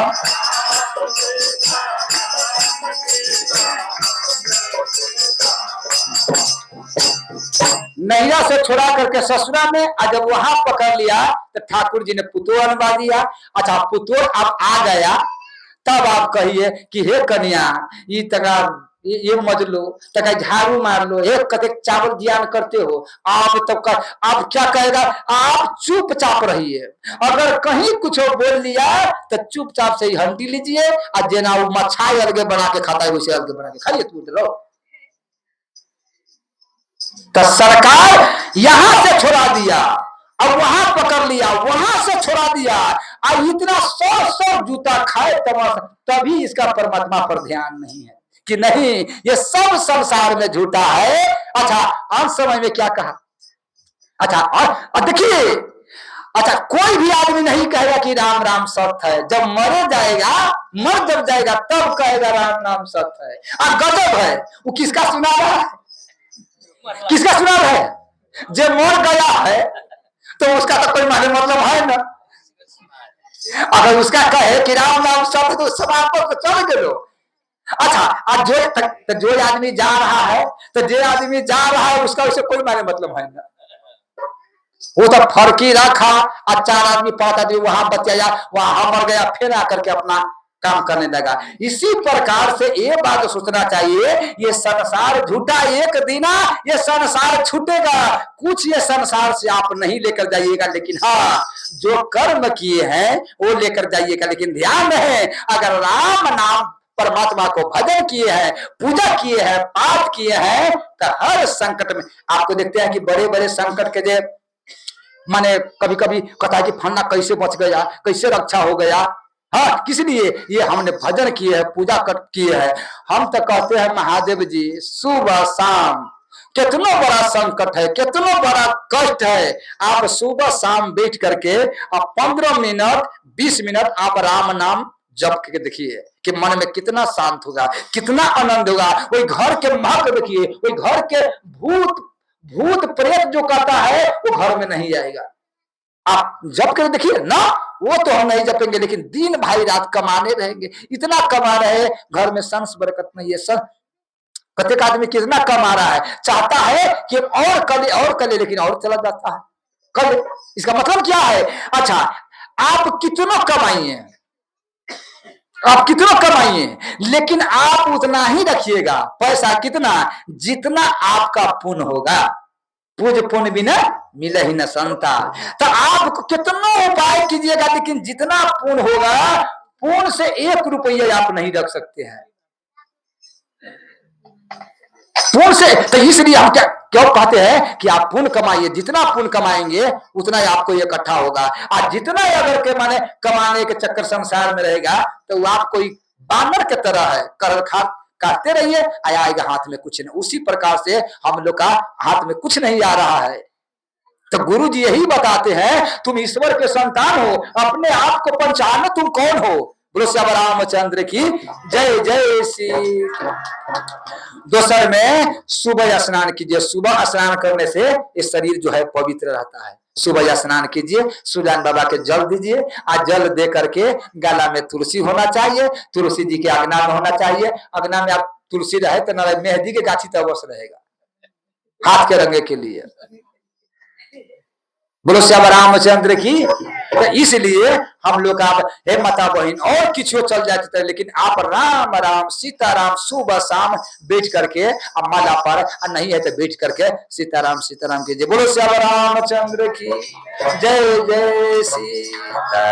नैया से छोड़ा करके ससुरा में, और जब वहां पकड़ लिया तो ठाकुर जी ने पुतोह अनवा दिया। अच्छा पुतोह अब आ गया, तब आप कहिए कि हे कन्या ये तका ये मत लो, तका झाड़ू मार लो, एक कते चावल जियान करते हो आप, तो आप क्या कहेगा, आप चुपचाप रहिए। अगर कहीं कुछ बोल लिया तो चुपचाप से ही हंडी लीजिए, और जेना वो मच्छाई अलगे बना के खाता है उसे अलगे बना के खाइए, तू लो। तो सरकार यहां से छोड़ा दिया, अब वहां पकड़ लिया, वहां से छोड़ा दिया, और इतना 100 जूता खाए तभी इसका परमात्मा पर ध्यान नहीं है कि नहीं ये सब संसार में झूठा है। अच्छा अंत समय में क्या कहा, अच्छा और देखिए, अच्छा कोई भी आदमी नहीं कहेगा कि राम राम सत्य है, जब मर जब जाएगा तब कहेगा राम नाम सत्य है। और गजब है, वो किसका सुना रहा है, किसका सुना है, जो मर गया है तो उसका तो कोई माने मतलब है ना। अगर उसका कहे कि राम नाम सत्य तो सब आपको चल गए। अच्छा अब जो आदमी जा रहा है, तो जो आदमी जा रहा है उसका उसे कोई माने मतलब है ना। वो तो फर्की रखा, और 4 आदमी 5 आदमी वहां बचाया, वहां मर गया, फिर आकर के अपना काम करने लगा। इसी प्रकार से ये बात सोचना चाहिए, ये संसार झूठा, एक दिन ये संसार छूटेगा। कुछ ये संसार से आप नहीं लेकर जाइएगा, लेकिन हाँ जो कर्म किए हैं वो लेकर जाइएगा। लेकिन ध्यान रहे, अगर राम नाम परमात्मा को भजन किए हैं, पूजा किए हैं, पाठ किए हैं, तो हर संकट में आपको देखते हैं कि बड़े बड़े संकट के जे माने कभी कभी कहता है कि फन्ना कैसे बच गया, कैसे रक्षा हो गया। हाँ किस लिए, ये हमने भजन किए है, पूजा किए है। हम तो कहते हैं महादेव जी सुबह शाम कितना बड़ा संकट है, कितना बड़ा कष्ट है, आप सुबह शाम बैठ करके आप 15 मिनट 20 मिनट आप राम नाम जप के देखिए कि मन में कितना शांत होगा, कितना आनंद होगा। वही घर के महक देखिए, वही घर के भूत प्रेत जो कहता है वो घर में नहीं आएगा। आप जप कर देखिए ना, वो तो हम नहीं जपेंगे, लेकिन दिन भाई रात कमाने रहेंगे, इतना कमा रहे, घर में संस बरकत नहीं है। प्रत्येक आदमी कितना कमा रहा है, चाहता है कि और करे, लेकिन और चला जाता है कर। इसका मतलब क्या है, अच्छा आप कितना कमाइए, आप कितना कमाइए, लेकिन आप उतना ही रखिएगा पैसा, कितना जितना आपका पुण्य होगा। पूज पुण्य बिना मिले ही न संता। तो आप कितना उपाय कीजिएगा, लेकिन जितना पुण्य होगा, पुण्य से 1 रुपया आप नहीं रख सकते हैं पुण्य से। तो इसलिए हम क्यों कहते हैं कि आप पुण्य कमाइए, जितना पुण्य कमाएंगे उतना ही आपको इकट्ठा होगा। और जितना अगर के माने कमाने के चक्कर संसार में रहेगा, तो आप कोई बानर के तरह है, कर काटते रहिए, आएगा हाथ में कुछ नहीं। उसी प्रकार से हम लोग का हाथ में कुछ नहीं आ रहा है। तो गुरु जी यही बताते हैं, तुम ईश्वर के संतान हो, अपने आप को पहचानो तुम कौन हो। बोलो श्याम रामचंद्र की जय। जय श्री। दोसर में सुबह स्नान कीजिए, सुबह स्नान करने से ये शरीर जो है पवित्र रहता है। सुबह स्नान कीजिए, सूर्यनारायण बाबा के जल दीजिए, आज जल दे करके गला में तुलसी होना चाहिए, तुलसी जी के अगना में होना चाहिए। अगना में आप तुलसी रहे तो न मेहंदी के गाछी तो अवश्य रहेगा, हाथ के रंगे के लिए। बोलो श्याम रामचंद्र की। तो इसलिए हम लोग आप हे माता बहन और किसी चल जाते थे, लेकिन आप राम राम सीताराम सुबह शाम बैठ करके माला पर, नहीं है तो बैठ करके सीताराम सीताराम कीजिए। बोलो श्याम रामचंद्र की जय। जय सीता।